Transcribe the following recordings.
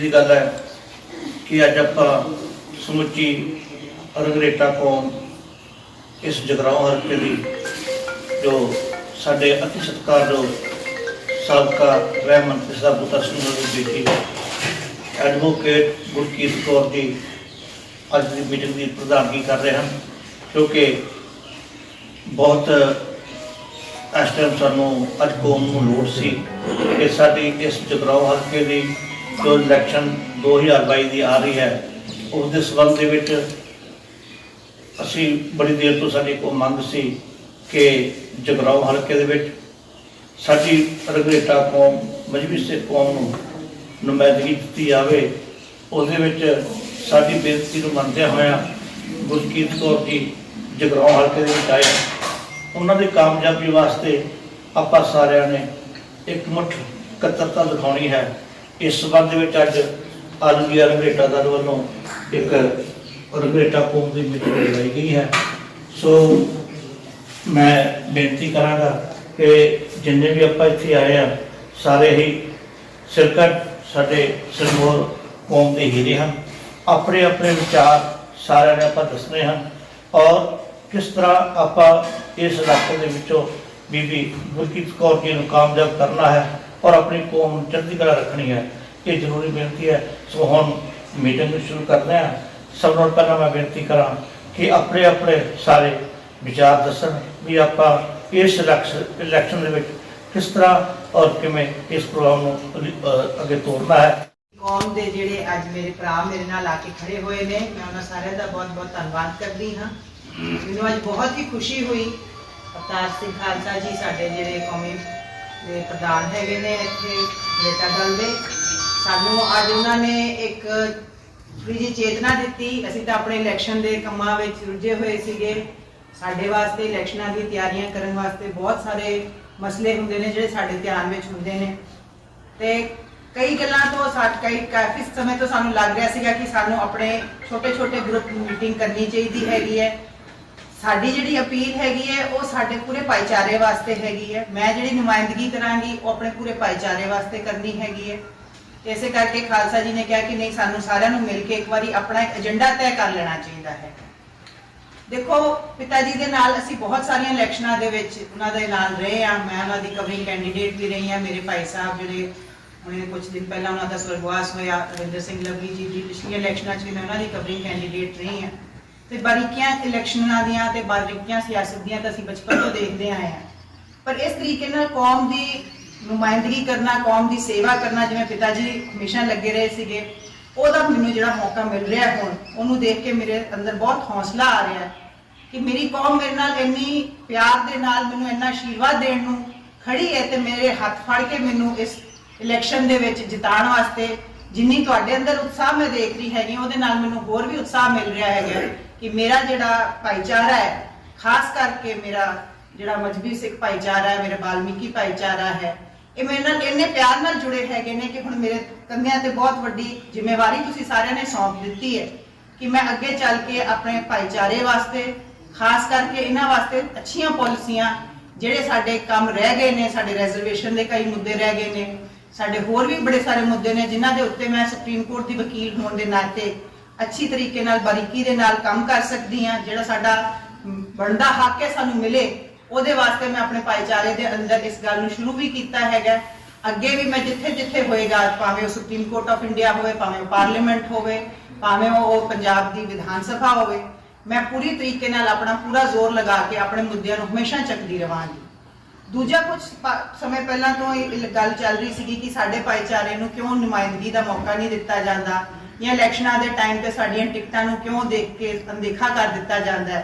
की गल है कि अज आप समुची रंगरेटा कौम इस जगराओं हल्के की जो साडे अति सत्कारयोग साबका गृह मंत्री साहब बूटा सिंह की बेटी एडवोकेट गुरकीरत कौर जी अज की मीटिंग की प्रधानगी कर रहे हैं, क्योंकि बहुत इस टाइम सानू अज कौम को लोड़ सी कि साडी इस जगराओं हल्के की जो इलैक्शन 2022 की आ रही है उसके संबंध असी बड़ी देर तो साडी को मंग सी कि जगराओं हल्के दे विच साडी रंगरेटा कौम मजहबी सिख कौम नूं नुमाइंदगी दी जाए। उसदे विच साडी बेनती नूं मनदे होया गुरकीरत कौर जी जगराओं हल्के दे विच आए। उन्हां दी कामयाबी वास्ते आपां सारिआं ने एक मुठ कत्तरता दिखाउणी है। इस संबंध में अज आल इंडिया रंगरेटा दल वालों एक रंगरेटा कौम की मीटिंग लगाई गई है। सो मैं बेनती कराँगा कि जिन्ने भी आप इत्थे आए हैं सारे ही सिरकट साडे सिरमौर कौम के हीरे हैं। अपने अपने विचार सारे ने आप दसने हैं और किस तरह आप इस इलाके के विचों बीबी गुरकीरत कौर जी को कामयाब करना है और अपनी कौम चढ़ती कला रखनी है, ये जरूरी बेनती है। सो हम मीटिंग शुरू करते हैं। सब नाल पहला मैं बेनती करा कि अपने अपने सारे विचार दसन भी आप इस इलैक्शन के किस तरह और किमें इस प्रोग्राम को अगे तोड़ना है। कौम के जिहड़े अज मेरे भरा मेरे नाल आके खड़े हुए ने, मैं उन्हां सारिआं दा बहुत बहुत धन्नवाद करदी हाँ। मैनूं अज बहुत ही खुशी हुई। अवतार सिंह खालसा जी साडे जिहड़े कौमी दे प्रधान हैगे ने इत्थे रंगरेटा दल दे, सानूं अज उन्हां ने एक थोड़ी जी चेतना दित्ती। असीं तां अपने इलैक्शन के कामां विच रुझे हुए सीगे। साडे वास्ते इलैक्शनां दी तैयारियां करन वास्ते बहुत सारे मसले हुंदे ने जिहड़े साडे ध्यान विच हुंदे ने ते कई गल्लां तो काफ़ी समय तो सानूं लग रहा सीगा कि सानूं अपने छोटे छोटे ग्रुप मीटिंग करनी चाहिए हैगी है। साडी जिहड़ी अपील हैगी है वो साडे पूरे भाईचारे वास्ते हैगी है। मैं जिहड़ी नुमाइंदगी करांगी वो अपने पूरे भाईचारे वास्ते करनी हैगी है। इस करके खालसा जी ने कहा कि नहीं सानूं सारिआं नूं मिल के एक बारी अपना एक एजेंडा तय कर लेना चाहिए है। देखो पिता जी के नाल असीं बहुत सारियां इलैक्शनां दे विच उन्हां दे नाल रहे हैं। मैं उन्हां दी कवरिंग कैंडीडेट भी रही हाँ। मेरे भाई साहब जिहड़े हुणे कुछ दिन पहला उन्हां दा स्वर्गवास होया रविंदर सिंह लवली जी दी पिछली इलैक्शनां च भी मैं उन्हां दी कवरिंग कैंडीडेट रही हाँ। ते बारीकियां इलैक्शनां दियां ते बारीकियां सियासत दियां तां असीं बचपन तो देखते आए हैं। पर इस तरीके नाल कौम दी नुमाइंदगी करना, कौम की सेवा करना जिवें पिता जी हमेशा लगे रहे सीगे, ओहदा मैनूं जिहड़ा मौका मिल रहा है हुण उहनूं देख के मेरे अंदर बहुत हौसला आ रहा है कि मेरी कौम मेरे नाल इन्नी प्यार दे नाल मैनूं इन्ना आशीर्वाद देण नूं खड़ी है ते मेरे हाथ फड़ के मैनूं इस इलैक्शन दे विच जिताण वास्ते जिन्नी तुहाडे अंदर उत्साह मैं देख रही हैगी उहदे नाल मैनूं होर भी उत्साह मिल रहा है कि मेरा जिहड़ा भाईचारा है, खास करके मेरा जिहड़ा मजहबी सिख भाईचारा है, मेरा वाल्मीकि भाईचारा है, ये मेरे नाल इन्ने प्यार नाल जुड़े हैगे ने कि हुण मेरे कंधिਆਂ ते बहुत वड्डी जिम्मेवारी तुसीं सारिआं ने सौंप दित्ती है कि मैं अगे चल के अपने भाईचारे वास्ते खास करके इन्हां वास्ते अच्छियां पॉलिसियां जिहड़े साडे काम रह गए ने, साडे रिजर्वेशन के कई मुद्दे रह गए ने, साडे होर भी बड़े सारे मुद्दे ने जिन्हां दे उत्ते मैं सुप्रीम कोर्ट की वकील होने के नाते अच्छी तरीके नाल बारीकी दे नाल काम कर सकदी हाँ। जिहड़ा साडा बनदा हक है सानूं मिले ਉਹਦੇ वास्ते मैं अपने भाईचारे के अंदर इस गल नूं शुरू भी किया हैगा। अगे भी मैं जिथे जिथे होएगा, भावें वो सुप्रीम कोर्ट ऑफ इंडिया होवे, भावें वो पार्लीमेंट होवे, भावें वो पंजाब की विधान सभा होवे, मैं पूरी तरीके नाल अपना पूरा जोर लगा के अपने मुद्दों को हमेशा चकती रहांगी। दूजा कुछ समय पहला तो गल चल रही सी कि साडे भाईचारे नूं क्यों नुमाइंदगी का मौका नहीं दिता जाता या इलैक्शनां के टाइम पर साडीआं टिकटां नूं क्यों देख के अनदेखा कर दिता जाता है,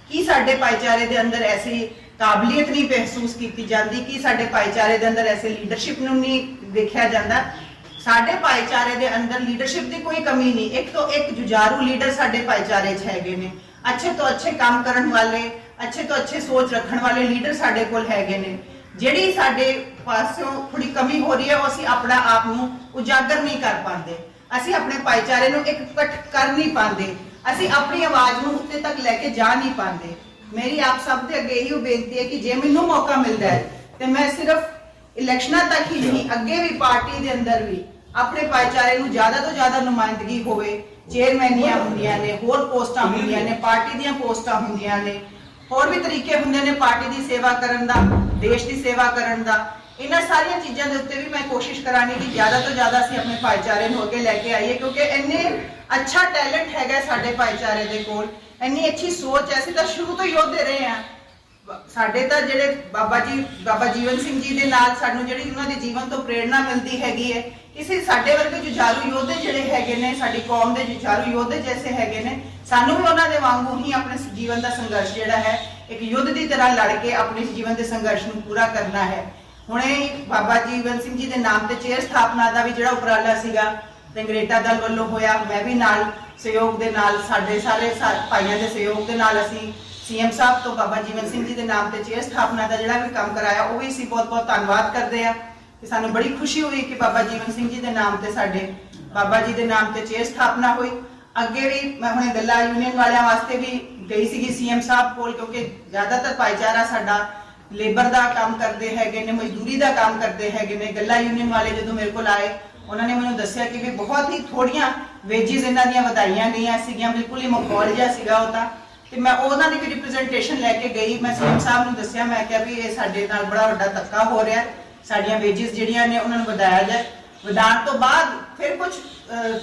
कि साडे भाईचारे के अंदर ऐसी काबलियत नहीं महसूस की जाती, कि साडे भाईचारे के अंदर ऐसे लीडरशिप नूं नहीं देखा जाता। साडे भाईचारे के अंदर लीडरशिप की कोई कमी नहीं, एक तो एक जुझारू लीडर साडे भाईचारे च हैगे ने, अच्छे तो अच्छे काम करन वाले, अच्छे तो अच्छे सोच रखने वाले लीडर साडे कोल हैगे ने। जिहड़ी साडे पासों थोड़ी कमी हो रही है वो असीं अपना आप नूं उजागर नहीं कर पाते, असीं अपने भाईचारे नूं इकट्ठ कर नहीं पाते, असीं अपनी आवाज़ नूं उत्ते तक लैके जा नहीं पाते। मेरी आप सब के अगे यही बेनती है कि जे मैनूं मौका मिलता है तो मैं सिर्फ इलैक्शनां तक ही नहीं, अगे भी पार्टी के अंदर भी ਆਪਣੇ ਭਾਈਚਾਰੇ ਨੂੰ ਜ਼ਿਆਦਾ ਤੋਂ ਜ਼ਿਆਦਾ ਨੁਮਾਇੰਦਗੀ ਹੋਵੇ। ਚੇਅਰਮੈਨੀਆਂ ਹੁੰਦੀਆਂ ਨੇ, ਹੋਰ ਪੋਸਟਾਂ ਹੁੰਦੀਆਂ ਨੇ, ਪਾਰਟੀ ਦੀਆਂ ਪੋਸਟਾਂ ਹੁੰਦੀਆਂ ਨੇ, ਹੋਰ ਵੀ ਤਰੀਕੇ ਹੁੰਦੇ ਨੇ ਪਾਰਟੀ ਦੀ ਸੇਵਾ ਕਰਨ ਦਾ, ਦੇਸ਼ ਦੀ ਸੇਵਾ ਕਰਨ ਦਾ। ਇਹਨਾਂ ਸਾਰੀਆਂ ਚੀਜ਼ਾਂ ਦੇ ਉੱਤੇ ਵੀ ਮੈਂ ਕੋਸ਼ਿਸ਼ ਕਰਾਂਗੀ ਕਿ ਜ਼ਿਆਦਾ ਤੋਂ ਜ਼ਿਆਦਾ ਅਸੀਂ ਆਪਣੇ ਭਾਈਚਾਰੇ ਨੂੰ ਅੱਗੇ ਲੈ ਕੇ ਆਈਏ, ਕਿਉਂਕਿ ਇੰਨੇ ਅੱਛਾ ਟੈਲੈਂਟ ਹੈਗਾ ਸਾਡੇ ਭਾਈਚਾਰੇ ਦੇ ਕੋਲ, ਇੰਨੀ ਅੱਛੀ ਸੋਚ ਹੈ। ਅਸੀਂ ਤਾਂ ਸ਼ੁਰੂ ਤੋਂ ਯੋਧੇ ਰਹੇ ਹਾਂ। ਸਾਡੇ ਤਾਂ ਜਿਹੜੇ ਬਾਬਾ ਜੀਵਨ ਸਿੰਘ ਜੀ ਦੇ ਨਾਲ ਸਾਨੂੰ ਜਿਹੜੀ ਉਹਨਾਂ ਦੇ ਜੀਵਨ ਤੋਂ ਪ੍ਰੇਰਣਾ ਮਿਲਦੀ ਹੈਗੀ ਹੈ, ਕਿਸੇ ਸਾਡੇ ਵਰਗੇ ਜੁਝਾਰੂ ਯੋਧੇ ਜਿਹੜੇ ਹੈਗੇ ਨੇ, ਸਾਡੀ ਕੌਮ ਦੇ ਜੁਝਾਰੂ ਯੋਧੇ ਜੈਸੇ ਹੈਗੇ ਨੇ, ਸਾਨੂੰ ਵੀ ਉਹਨਾਂ ਦੇ ਵਾਂਗੂ ਹੀ ਆਪਣੇ ਜੀਵਨ ਦਾ ਸੰਘਰਸ਼ ਜਿਹੜਾ ਹੈ ਇੱਕ ਯੁੱਧ ਦੀ ਤਰ੍ਹਾਂ ਲੜ ਕੇ ਆਪਣੇ ਜੀਵਨ ਦੇ ਸੰਘਰਸ਼ ਨੂੰ ਪੂਰਾ ਕਰਨਾ ਹੈ। ਹੁਣੇ ਬਾਬਾ ਜੀਵਨ ਸਿੰਘ ਜੀ ਦੇ ਨਾਮ ਤੇ ਚੇਅਰ ਸਥਾਪਨਾ ਦਾ ਵੀ ਜਿਹੜਾ ਉਪਰਾਲਾ ਸੀਗਾ ਰੰਗਰੇਟਾ ਦਲ ਵੱਲੋਂ ਹੋਇਆ, ਮੈਂ ਵੀ ਨਾਲ ਸਹਿਯੋਗ ਦੇ ਨਾਲ, ਸਾਡੇ ਸਾਰੇ ਭਾਈਆਂ ਦੇ ਸਹਿਯੋਗ ਦੇ ਨਾਲ ਅਸੀਂ ਸੀਐਮ ਸਾਹਿਬ ਤੋਂ ਬਾਬਾ ਜੀਵਨ ਸਿੰਘ ਜੀ ਦੇ ਨਾਮ ਤੇ ਚੇਅਰ ਸਥਾਪਨਾ ਦਾ ਜਿਹੜਾ ਵੀ ਕੰਮ ਕਰਾਇਆ, ਉਹ ਵੀ ਅਸੀਂ ਬਹੁਤ ਬਹੁਤ ਧੰਨਵਾਦ ਕਰਦੇ ਆ ਕਿ ਸਾਨੂੰ ਬੜੀ ਖੁਸ਼ੀ ਹੋਈ ਕਿ ਬਾਬਾ ਜੀਵਨ ਸਿੰਘ ਜੀ ਦੇ ਨਾਮ ਤੇ ਸਾਡੇ ਬਾਬਾ ਜੀ ਦੇ ਨਾਮ ਤੇ ਚੇਅਰ ਸਥਾਪਨਾ ਹੋਈ। ਅੱਗੇ ਵੀ ਮੈਂ ਹੁਣੇ ਗੱਲਾ ਯੂਨੀਅਨ ਵਾਲਿਆਂ ਵਾਸਤੇ ਵੀ ਗਈ ਸੀਗੀ ਸੀਐਮ ਸਾਹਿਬ ਕੋਲ, ਕਿਉਂਕਿ ਜ਼ਿਆਦਾਤਰ ਭਾਈਚਾਰਾ ਸਾਡਾ ਲੇਬਰ ਦਾ ਕੰਮ ਕਰਦੇ ਹੈਗੇ ਨੇ, ਮਜ਼ਦੂਰੀ ਦਾ ਕੰਮ ਕਰਦੇ ਹੈਗੇ ਨੇ। ਗੱਲਾ ਯੂਨੀਅਨ ਵਾਲੇ ਜਦੋਂ ਮੇਰੇ ਕੋਲ ਆਏ, ਉਹਨਾਂ ਨੇ ਮੈਨੂੰ ਦੱਸਿਆ ਕਿ ਵੀ ਬਹੁਤ ਹੀ ਥੋੜੀਆਂ ਵੇਜਿਸ ਇਹਨਾਂ ਦੀਆਂ ਵਧਾਈਆਂ ਗਈਆਂ ਸੀਗੀਆਂ, ਬਿਲਕੁਲ ਹੀ ਮਖੌਲ ਜਿਹਾ ਸੀਗਾ ਉਹ ਤਾਂ। ਤੇ ਮੈਂ ਉਹਨਾਂ ਦੀ ਵੀ ਰਿਪਰੈਜ਼ੈਂਟੇਸ਼ਨ ਲੈ ਕੇ ਗਈ, ਮੈਂ ਸੀਐਮ ਸਾਹਿਬ ਨੂੰ ਦੱਸਿਆ, ਮੈਂ ਕਿਹਾ ਵੀ ਇਹ ਸਾਡੇ ਨਾਲ ਬੜਾ ਵੱਡਾ ਧੱਕਾ ਹੋ ਰਿਹਾ, ਸਾਡੀਆਂ ਵੇਜਿਸ ਜਿਹੜੀਆਂ ਨੇ ਉਹਨਾਂ ਨੂੰ ਵਧਾਇਆ ਜਾਏ। ਵਧਾਉਣ ਤੋਂ ਬਾਅਦ ਫਿਰ ਕੁਝ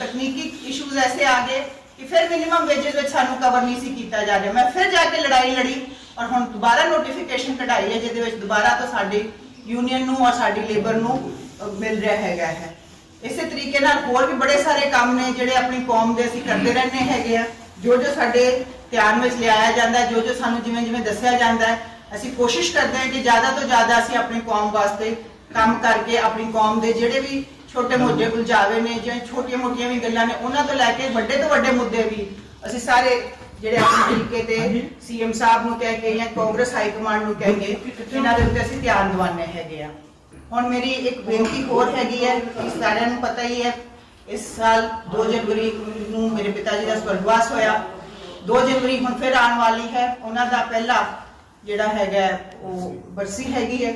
ਤਕਨੀਕੀ ਇਸ਼ੂਜ਼ ਐਸੇ ਆ ਗਏ ਕਿ ਫਿਰ ਮਿਨੀਮਮ ਵੇਜਿਸ ਵਿੱਚ ਸਾਨੂੰ ਕਵਰ ਨਹੀਂ ਸੀ ਕੀਤਾ ਜਾ ਰਿਹਾ। ਮੈਂ ਫਿਰ ਜਾ ਕੇ ਲੜਾਈ ਲੜੀ ਔਰ ਹੁਣ ਦੁਬਾਰਾ ਨੋਟੀਫਿਕੇਸ਼ਨ ਕਢਾਈ ਹੈ, ਜਿਹਦੇ ਵਿੱਚ ਦੁਬਾਰਾ ਤੋਂ ਸਾਡੀ ਯੂਨੀਅਨ ਨੂੰ ਔਰ ਸਾਡੀ ਲੇਬਰ ਨੂੰ ਮਿਲ ਰਿਹਾ ਹੈਗਾ ਹੈ। ਇਸੇ ਤਰੀਕੇ ਨਾਲ ਹੋਰ ਵੀ ਬੜੇ ਸਾਰੇ ਕੰਮ ਨੇ ਜਿਹੜੇ ਆਪਣੀ ਕੌਮ ਦੇ ਅਸੀਂ ਕਰਦੇ ਰਹਿੰਦੇ ਹੈਗੇ ਆ। ਜੋ ਸਾਡੇ ਧਿਆਨ ਵਿੱਚ ਲਿਆਇਆ ਜਾਂਦਾ, ਜੋ ਸਾਨੂੰ ਜਿਵੇਂ ਦੱਸਿਆ ਜਾਂਦਾ ਹੈ, ਅਸੀਂ ਕੋਸ਼ਿਸ਼ ਕਰਦੇ ਹਾਂ ਕਿ ਜ਼ਿਆਦਾ ਤੋਂ ਜ਼ਿਆਦਾ ਅਸੀਂ ਆਪਣੀ ਕੌਮ ਵਾਸਤੇ ਕੰਮ ਕਰਕੇ ਆਪਣੀ ਕੌਮ ਦੇ ਜਿਹੜੇ ਵੀ ਛੋਟੇ ਮੋਟੇ ਉਲਝਾਵੇ ਨੇ, ਜਿਵੇਂ ਛੋਟੀਆਂ ਮੋਟੀਆਂ ਵੀ ਗੱਲਾਂ ਨੇ, ਉਹਨਾਂ ਤੋਂ ਲੈ ਕੇ ਵੱਡੇ ਤੋਂ ਵੱਡੇ ਮੁੱਦੇ ਵੀ ਅਸੀਂ ਸਾਰੇ ਜਿਹੜੇ ਆਪਣੇ ਤਰੀਕੇ ਤੇ ਸੀਐਮ ਸਾਹਿਬ ਨੂੰ ਕਹਿ ਕੇ ਜਾਂ ਕਾਂਗਰਸ ਹਾਈ ਕਮਾਂਡ ਨੂੰ ਕਹਿ ਕੇ ਇਹਨਾਂ ਦੇ ਉੱਤੇ ਅਸੀਂ ਧਿਆਨ ਦਿਵਾਉਂਦੇ ਹੈਗੇ ਆ। ਹੁਣ ਮੇਰੀ ਇੱਕ ਬੇਨਤੀ ਹੋਰ ਹੈਗੀ ਹੈ, ਸਾਰਿਆਂ ਨੂੰ ਪਤਾ ਹੀ ਹੈ, ਇਸ ਸਾਲ 2 ਜਨਵਰੀ ਨੂੰ ਮੇਰੇ ਪਿਤਾ ਜੀ ਦਾ ਸਵਰਗਵਾਸ ਹੋਇਆ। 2 ਜਨਵਰੀ ਹੁਣ ਫਿਰ ਆਉਣ ਵਾਲੀ ਹੈ, ਉਹਨਾਂ ਦਾ ਪਹਿਲਾ ਜਿਹੜਾ ਹੈਗਾ ਉਹ ਬਰਸੀ ਹੈਗੀ ਹੈ।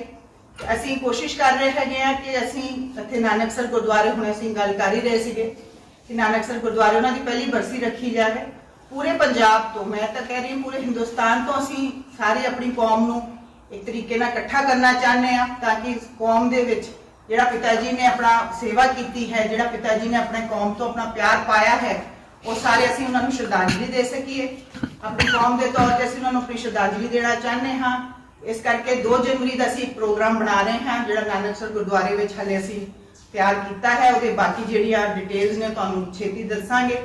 ਅਸੀਂ ਕੋਸ਼ਿਸ਼ ਕਰ ਰਹੇ ਹੈਗੇ ਆ ਕਿ ਅਸੀਂ ਇੱਥੇ ਨਾਨਕਸਰ ਗੁਰਦੁਆਰੇ, ਹੁਣ ਅਸੀਂ ਗੱਲ ਕਰ ਹੀ ਰਹੇ ਸੀਗੇ ਕਿ ਨਾਨਕਸਰ ਗੁਰਦੁਆਰੇ ਉਹਨਾਂ ਦੀ ਪਹਿਲੀ ਬਰਸੀ ਰੱਖੀ ਜਾਵੇ। ਪੂਰੇ ਪੰਜਾਬ ਤੋਂ, ਮੈਂ ਤਾਂ ਕਹਿ ਰਹੀ ਹਾਂ ਪੂਰੇ ਹਿੰਦੁਸਤਾਨ ਤੋਂ ਅਸੀਂ ਸਾਰੇ ਆਪਣੀ ਕੌਮ ਨੂੰ ਇੱਕ ਤਰੀਕੇ ਨਾਲ ਇਕੱਠਾ ਕਰਨਾ ਚਾਹੁੰਦੇ ਆ, ਤਾਂ ਕਿ ਕੌਮ ਦੇ ਵਿੱਚ ਜਿਹੜਾ ਪਿਤਾ ਜੀ ਨੇ ਆਪਣਾ ਸੇਵਾ ਕੀਤੀ ਹੈ, ਜਿਹੜਾ ਪਿਤਾ ਜੀ ਨੇ ਆਪਣੇ ਕੌਮ ਤੋਂ ਆਪਣਾ ਪਿਆਰ ਪਾਇਆ ਹੈ, ਉਹ ਸਾਰੇ ਅਸੀਂ ਉਹਨਾਂ ਨੂੰ ਸ਼ਰਧਾਂਜਲੀ ਦੇ ਸਕੀਏ। ਆਪਣੀ ਕੌਮ ਦੇ ਤੌਰ ਤੇ ਅਸੀਂ ਉਹਨਾਂ ਨੂੰ ਆਪਣੀ ਸ਼ਰਧਾਂਜਲੀ ਦੇਣਾ ਚਾਹੁੰਦੇ ਹਾਂ। ਇਸ ਕਰਕੇ 2 ਜਨਵਰੀ ਦਾ ਅਸੀਂ ਪ੍ਰੋਗਰਾਮ ਬਣਾ ਰਹੇ ਹਾਂ, ਜਿਹੜਾ ਨਾਨਕਸਰ ਗੁਰਦੁਆਰੇ ਵਿੱਚ ਹਲੇ ਅਸੀਂ ਤਿਆਰ ਕੀਤਾ ਹੈ। ਉਹਦੇ ਬਾਕੀ ਜਿਹੜੀਆਂ ਡਿਟੇਲਸ ਨੇ ਤੁਹਾਨੂੰ ਛੇਤੀ ਦੱਸਾਂਗੇ,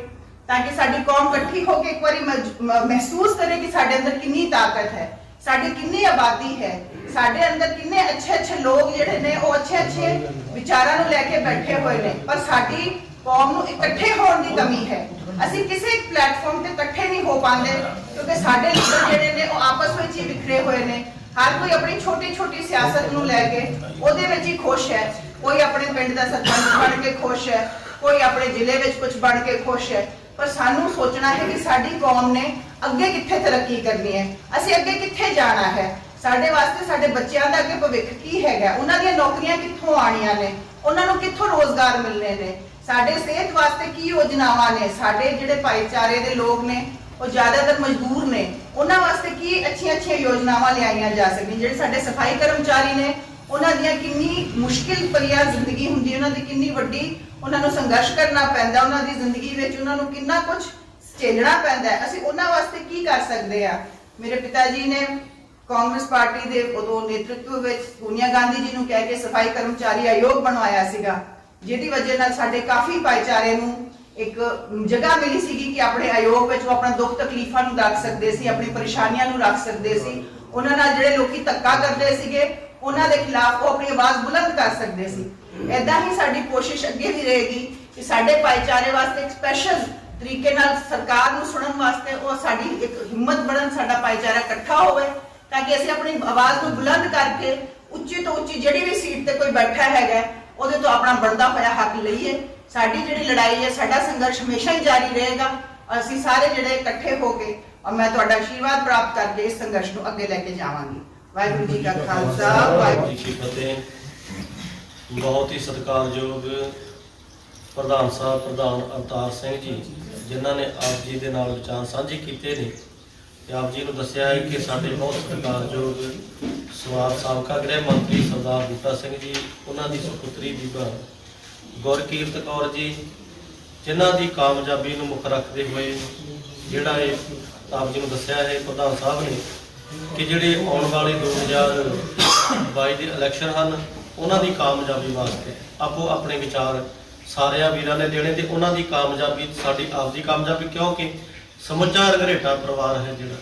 ਤਾਂ ਕਿ ਸਾਡੀ ਕੌਮ ਇਕੱਠੀ ਹੋ ਕੇ ਇੱਕ ਵਾਰੀ ਮਹਿਸੂਸ ਕਰੇ ਕਿ ਸਾਡੇ ਅੰਦਰ ਕਿੰਨੀ ਤਾਕਤ ਹੈ, ਸਾਡੀ ਕਿੰਨੀ ਆਬਾਦੀ ਹੈ, ਸਾਡੇ ਅੰਦਰ ਕਿੰਨੇ ਅੱਛੇ ਲੋਕ ਜਿਹੜੇ ਨੇ ਉਹ ਅੱਛੇ ਵਿਚਾਰਾਂ ਨੂੰ ਲੈ ਕੇ ਬੈਠੇ ਹੋਏ ਨੇ, ਪਰ ਸਾਡੀ ਕੌਮ ਨੂੰ ਇਕੱਠੇ ਹੋਣ ਦੀ ਕਮੀ ਹੈ। ਅਸੀਂ ਕਿਸੇ ਇੱਕ ਪਲੇਟਫਾਰਮ ਤੇ ਇਕੱਠੇ ਨਹੀਂ ਹੋ ਪਾਉਂਦੇ, ਕਿਉਂਕਿ ਸਾਡੇ ਲੀਡਰ ਜਿਹੜੇ ਨੇ ਉਹ ਆਪਸ ਵਿੱਚ ਹੀ ਵਿਖਰੇ ਹੋਏ ਨੇ। ਹਰ ਕੋਈ ਆਪਣੀ ਛੋਟੀ ਸਿਆਸਤ ਨੂੰ ਲੈ ਕੇ ਉਹਦੇ ਵਿੱਚ ਹੀ ਖੁਸ਼ ਹੈ। ਕੋਈ ਆਪਣੇ ਪਿੰਡ ਦਾ ਸਰਪੰਚ ਬਣ ਕੇ ਖੁਸ਼ ਹੈ, ਕੋਈ ਆਪਣੇ ਜ਼ਿਲ੍ਹੇ ਵਿੱਚ ਕੁਝ ਬਣ ਕੇ ਖੁਸ਼ ਹੈ, ਪਰ ਸਾਨੂੰ ਸੋਚਣਾ ਹੈ ਕਿ ਸਾਡੀ ਕੌਮ ਨੇ ਅੱਗੇ ਕਿੱਥੇ ਤਰੱਕੀ ਕਰਨੀ ਹੈ, ਅਸੀਂ ਅੱਗੇ ਕਿੱਥੇ ਜਾਣਾ ਹੈ, ਸਾਡੇ ਵਾਸਤੇ ਸਾਡੇ ਬੱਚਿਆਂ ਦਾ ਅੱਗੇ ਭਵਿੱਖ ਕੀ ਹੈਗਾ, ਉਹਨਾਂ ਦੀਆਂ ਨੌਕਰੀਆਂ ਕਿੱਥੋਂ ਆਣੀਆਂ ਨੇ, ਉਹਨਾਂ ਨੂੰ ਕਿੱਥੋਂ ਰੋਜ਼ਗਾਰ ਮਿਲਣੇ ਨੇ, ਸਾਡੇ ਸਿਹਤ ਵਾਸਤੇ ਕੀ ਯੋਜਨਾਵਾਂ ਨੇ, ਸਾਡੇ ਜਿਹੜੇ ਭਾਈਚਾਰੇ ਦੇ ਲੋਕ ਨੇ ਉਹ ਜ਼ਿਆਦਾਤਰ ਮਜ਼ਦੂਰ ਨੇ, ਉਹਨਾਂ ਵਾਸਤੇ ਕੀ ਅੱਛੀਆਂ ਯੋਜਨਾਵਾਂ ਲਿਆਈਆਂ ਜਾ ਸਕਦੀਆਂ। ਜਿਹੜੇ ਸਾਡੇ ਸਫਾਈ ਕਰਮਚਾਰੀ ਨੇ, ਉਹਨਾਂ ਦੀਆਂ ਕਿੰਨੀ ਮੁਸ਼ਕਿਲ ਭਰੀਆ ਜ਼ਿੰਦਗੀ ਹੁੰਦੀ ਹੈ, ਉਹਨਾਂ ਦੀ ਕਿੰਨੀ ਵੱਡੀ ਉਹਨਾਂ ਨੂੰ ਸੰਘਰਸ਼ ਕਰਨਾ ਪੈਂਦਾ, ਉਹਨਾਂ ਦੀ ਜ਼ਿੰਦਗੀ ਵਿੱਚ ਉਹਨਾਂ ਨੂੰ ਕਿੰਨਾ ਕੁਝ ਝੇਲਣਾ ਪੈਂਦਾ ਹੈ, ਅਸੀਂ ਉਹਨਾਂ ਵਾਸਤੇ ਕੀ ਕਰ ਸਕਦੇ ਆ। ਮੇਰੇ ਪਿਤਾ ਜੀ ਨੇ ਕਾਂਗਰਸ ਪਾਰਟੀ ਦੇ ਉਦੋਂ ਨੇਤਰਤਵ ਵਿੱਚ ਸੋਨੀਆ ਗਾਂਧੀ ਜੀ ਨੂੰ ਕਹਿ ਕੇ ਸਫਾਈ ਕਰਮਚਾਰੀ ਆਯੋਗ ਬਣਵਾਇਆ ਸੀਗਾ, ਜਿਹਦੀ ਵਜ੍ਹਾ ਨਾਲ ਸਾਡੇ ਕਾਫੀ ਭਾਈਚਾਰੇ ਨੂੰ ਇੱਕ ਜਗ੍ਹਾ ਮਿਲੀ ਸੀਗੀ ਕਿ ਆਪਣੇ ਆਯੋਗ ਵਿੱਚ ਉਹ ਆਪਣਾ ਦੁੱਖ ਤਕਲੀਫਾਂ ਨੂੰ ਰੱਖ ਸਕਦੇ ਸੀ, ਆਪਣੀ ਪਰੇਸ਼ਾਨੀਆਂ ਨੂੰ ਰੱਖ ਸਕਦੇ ਸੀ। ਉਹਨਾਂ ਨਾਲ ਜਿਹੜੇ ਲੋਕੀ ਧੱਕਾ ਕਰਦੇ ਸੀਗੇ, ਉਹਨਾਂ ਦੇ ਖਿਲਾਫ ਉਹ ਆਪਣੀ ਆਵਾਜ਼ ਬੁਲੰਦ ਕਰ ਸਕਦੇ ਸੀ। ਏਦਾਂ ਹੀ ਸਾਡੀ ਕੋਸ਼ਿਸ਼ ਅੱਗੇ ਵੀ ਰਹੇਗੀ ਕਿ ਸਾਡੇ ਭਾਈਚਾਰੇ ਵਾਸਤੇ ਇੱਕ ਸਪੈਸ਼ਲ ਤਰੀਕੇ ਨਾਲ ਸਰਕਾਰ ਨੂੰ ਸੁਣਨ ਵਾਸਤੇ ਉਹ ਸਾਡੀ ਇੱਕ ਹਿੰਮਤ ਬਣਨ, ਸਾਡਾ ਭਾਈਚਾਰਾ ਇਕੱਠਾ ਹੋਵੇ, ਤਾਂ ਕਿ ਅਸੀਂ ਆਪਣੀ ਆਵਾਜ਼ ਨੂੰ ਬੁਲੰਦ ਕਰਕੇ ਉੱਚੀ ਤੋਂ ਉੱਚੀ ਜਿਹੜੀ ਵੀ ਸੀਟ ਤੇ ਕੋਈ ਬੈਠਾ ਹੈਗਾ ਉਹਦੇ ਤੋਂ ਆਪਣਾ ਬਣਦਾ ਹੋਇਆ ਹੱਕ ਲਈਏ। ਸਾਡੀ ਜਿਹੜੀ ਲੜਾਈ ਹੈ, ਸਾਡਾ ਸੰਘਰਸ਼ ਹਮੇਸ਼ਾ ਹੀ ਜਾਰੀ ਰਹੇਗਾ। ਅਸੀਂ ਸਾਰੇ ਜਿਹੜੇ ਇਕੱਠੇ ਹੋ ਕੇ ਔਰ ਮੈਂ ਤੁਹਾਡਾ ਆਸ਼ੀਰਵਾਦ ਪ੍ਰਾਪਤ ਕਰਕੇ ਇਸ ਸੰਘਰਸ਼ ਨੂੰ ਅੱਗੇ ਲੈ ਕੇ ਜਾਵਾਂਗੀ। ਵਾਹਿਗੁਰੂ ਜੀ ਕਾ ਖਾਲਸਾ, ਵਾਹਿਗੁਰੂ ਜੀ ਕੀ ਫਤਿਹ। ਬਹੁਤ ਹੀ ਸਤਿਕਾਰਯੋਗ ਪ੍ਰਧਾਨ ਸਾਹਿਬ ਪ੍ਰਧਾਨ ਅਵਤਾਰ ਸਿੰਘ ਜੀ, ਜਿਨ੍ਹਾਂ ਨੇ ਆਪ ਜੀ ਦੇ ਨਾਲ ਵਿਚਾਰ ਸਾਂਝੇ ਕੀਤੇ ਨੇ ਤੇ ਆਪ ਜੀ ਨੂੰ ਦੱਸਿਆ ਹੈ ਕਿ ਸਾਡੇ ਬਹੁਤ ਸਤਿਕਾਰਯੋਗ ਸਾਬਕਾ ਗ੍ਰਹਿ ਮੰਤਰੀ ਸਰਦਾਰ ਬੂਟਾ ਸਿੰਘ ਜੀ, ਉਹਨਾਂ ਦੀ ਸੁਪੁੱਤਰੀ ਬੀਬਾ ਗੁਰਕੀਰਤ ਕੌਰ ਜੀ, ਜਿਨ੍ਹਾਂ ਦੀ ਕਾਮਯਾਬੀ ਨੂੰ ਮੁੱਖ ਰੱਖਦੇ ਹੋਏ ਜਿਹੜਾ ਇਹ ਆਪ ਜੀ ਨੂੰ ਦੱਸਿਆ ਹੈ ਪ੍ਰਧਾਨ ਸਾਹਿਬ ਨੇ ਕਿ ਜਿਹੜੇ ਆਉਣ ਵਾਲੇ 2022 ਦੇ ਇਲੈਕਸ਼ਨ ਹਨ, ਉਹਨਾਂ ਦੀ ਕਾਮਯਾਬੀ ਵਾਸਤੇ ਆਪੋ ਆਪਣੇ ਵਿਚਾਰ ਸਾਰਿਆਂ ਵੀਰਾਂ ਨੇ ਦੇਣੇ ਤੇ ਉਹਨਾਂ ਦੀ ਕਾਮਯਾਬੀ ਸਾਡੀ ਆਪਦੀ ਕਾਮਯਾਬੀ, ਕਿਉਂਕਿ ਸਮੁੱਚਾ ਰੰਘਰੇਟਾ ਪਰਿਵਾਰ ਹੈ ਜਿਹੜਾ।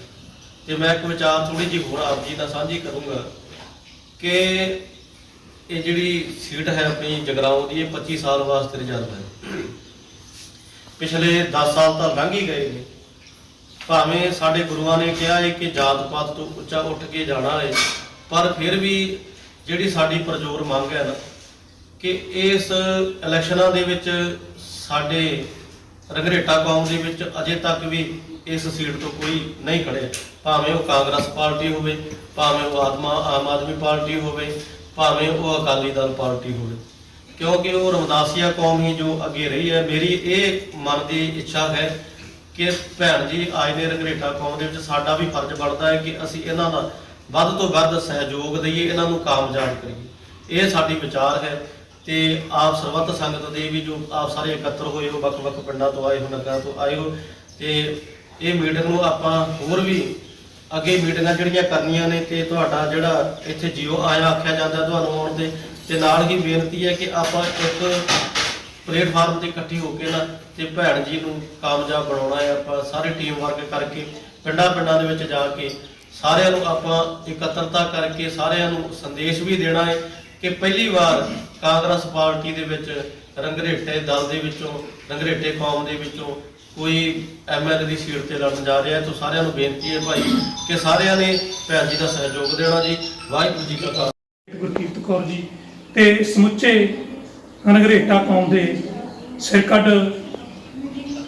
ਤੇ ਮੈਂ ਇੱਕ ਵਿਚਾਰ ਥੋੜੀ ਜਿਹੀ ਹੋਰ ਆਪ ਜੀ ਨਾਲ ਸਾਂਝੀ ਕਰੂੰਗਾ ਕਿ ਇਹ ਜਿਹੜੀ ਸੀਟ ਹੈ ਆਪਣੀ ਜਗਰਾਉਂ ਦੀ, ਇਹ 25 ਸਾਲ ਵਾਸਤੇ ਰਿਜ਼ਰਵ ਹੈ। ਪਿਛਲੇ 10 ਸਾਲ ਤਾਂ ਲੰਘ ਹੀ ਗਏ ਨੇ, ਭਾਵੇਂ ਸਾਡੇ ਗੁਰੂਆਂ ਨੇ ਕਿਹਾ ਹੈ ਕਿ ਜਾਤ ਪਾਤ ਤੋਂ ਉੱਚਾ ਉੱਠ ਕੇ ਜਾਣਾ ਹੈ, ਪਰ ਫਿਰ ਵੀ ਜਿਹੜੀ ਸਾਡੀ ਪ੍ਰਜੋਰ ਮੰਗ ਹੈ ਨਾ ਕਿ ਇਸ ਇਲੈਕਸ਼ਨਾਂ ਦੇ ਵਿੱਚ ਸਾਡੇ ਰੰਘਰੇਟਾ ਕੌਮ ਦੇ ਵਿੱਚ ਅਜੇ ਤੱਕ ਵੀ ਇਸ ਸੀਟ ਤੋਂ ਕੋਈ ਨਹੀਂ ਖੜਿਆ, ਭਾਵੇਂ ਉਹ ਕਾਂਗਰਸ ਪਾਰਟੀ ਹੋਵੇ, ਭਾਵੇਂ ਉਹ ਆਮ ਆਦਮੀ ਪਾਰਟੀ ਹੋਵੇ, ਭਾਵੇਂ ਉਹ ਅਕਾਲੀ ਦਲ ਪਾਰਟੀ ਹੋਵੇ, ਕਿਉਂਕਿ ਉਹ ਰਮਦਾਸੀਆ ਕੌਮ ਹੀ ਜੋ ਅੱਗੇ ਰਹੀ ਹੈ। ਮੇਰੀ ਇਹ ਮਨ ਦੀ ਇੱਛਾ ਹੈ ਕਿ ਭੈਣ ਜੀ ਆਏ ਨੇ ਰੰਘਰੇਟਾ ਕੌਮ ਦੇ ਵਿੱਚ, ਸਾਡਾ ਵੀ ਫਰਜ਼ ਬਣਦਾ ਹੈ ਕਿ ਅਸੀਂ ਇਹਨਾਂ ਦਾ ਵੱਧ ਤੋਂ ਵੱਧ ਸਹਿਯੋਗ ਦਈਏ, ਇਹਨਾਂ ਨੂੰ ਕਾਮਯਾਬ ਕਰੀਏ। ਇਹ ਸਾਡੀ ਵਿਚਾਰ ਹੈ। ਤੇ ਆਪ ਸਰਬੱਤ ਸੰਗਤ ਦੇ ਵੀ ਜੋ ਆਪ ਸਾਰੇ ਇਕੱਤਰ ਹੋਏ ਹੋ, ਵੱਖ-ਵੱਖ ਪਿੰਡਾਂ ਤੋਂ ਆਏ ਹੋ, ਨਗਰਾਂ ਤੋਂ ਆਏ ਹੋ, ਤੇ ਇਹ ਮੀਟਿੰਗ ਨੂੰ ਆਪਾਂ ਹੋਰ ਵੀ ਅੱਗੇ ਮੀਟਿੰਗਾਂ ਜਿਹੜੀਆਂ ਕਰਨੀਆਂ ਨੇ ਤੇ ਤੁਹਾਡਾ ਜਿਹੜਾ ਇੱਥੇ ਜੀਓ ਆਇਆ ਆਖਿਆ ਜਾਂਦਾ ਤੁਹਾਨੂੰ ਆਉਣ ਤੇ ਨਾਲ ਹੀ ਬੇਨਤੀ ਹੈ ਕਿ ਆਪਾਂ ਇੱਕ ਪਲੇਟਫਾਰਮ ਤੇ ਇਕੱਠੀ ਹੋ ਕੇ ਨਾ ਤੇ ਭੈਣ ਜੀ ਨੂੰ ਕਾਮਯਾਬ ਬਣਾਉਣਾ ਹੈ। ਆਪਾਂ ਸਾਰੇ ਟੀਮ ਵਰਕ ਕਰਕੇ ਪਿੰਡਾਂ ਦੇ ਵਿੱਚ ਜਾ ਕੇ ਸਾਰਿਆਂ ਨੂੰ ਆਪਾਂ ਇਕੱਤਰਤਾ ਕਰਕੇ ਸਾਰਿਆਂ ਨੂੰ ਸੰਦੇਸ਼ ਵੀ ਦੇਣਾ ਹੈ ਕਿ ਪਹਿਲੀ ਵਾਰ ਕਾਂਗਰਸ ਪਾਰਟੀ ਦੇ ਵਿੱਚ ਰੰਘਰੇਟੇ ਦਲ ਦੇ ਵਿੱਚੋਂ, ਰੰਘਰੇਟੇ ਕੌਮ ਦੇ ਵਿੱਚੋਂ ਕੋਈ ਐਮਐਲਏ ਦੀ ਸੀਟ ਤੇ ਲੜਨ ਜਾ ਰਿਹਾ ਹੈ। ਤਾਂ ਸਾਰਿਆਂ ਨੂੰ ਬੇਨਤੀ ਹੈ ਭਾਈ ਕਿ ਸਾਰਿਆਂ ਨੇ ਭੈਣ ਜੀ ਦਾ ਸਹਿਯੋਗ ਦੇਣਾ ਜੀ। ਵਾਹਿਗੁਰੂ ਜੀ ਕਾ ਖਾਲਸਾ। ਗੁਰਕੀਰਤ ਕੌਰ ਜੀ ਤੇ ਸਮੁੱਚੇ ਰੰਘਰੇਟਾ ਕੌਮ ਦੇ ਸਿਰਕੱਢ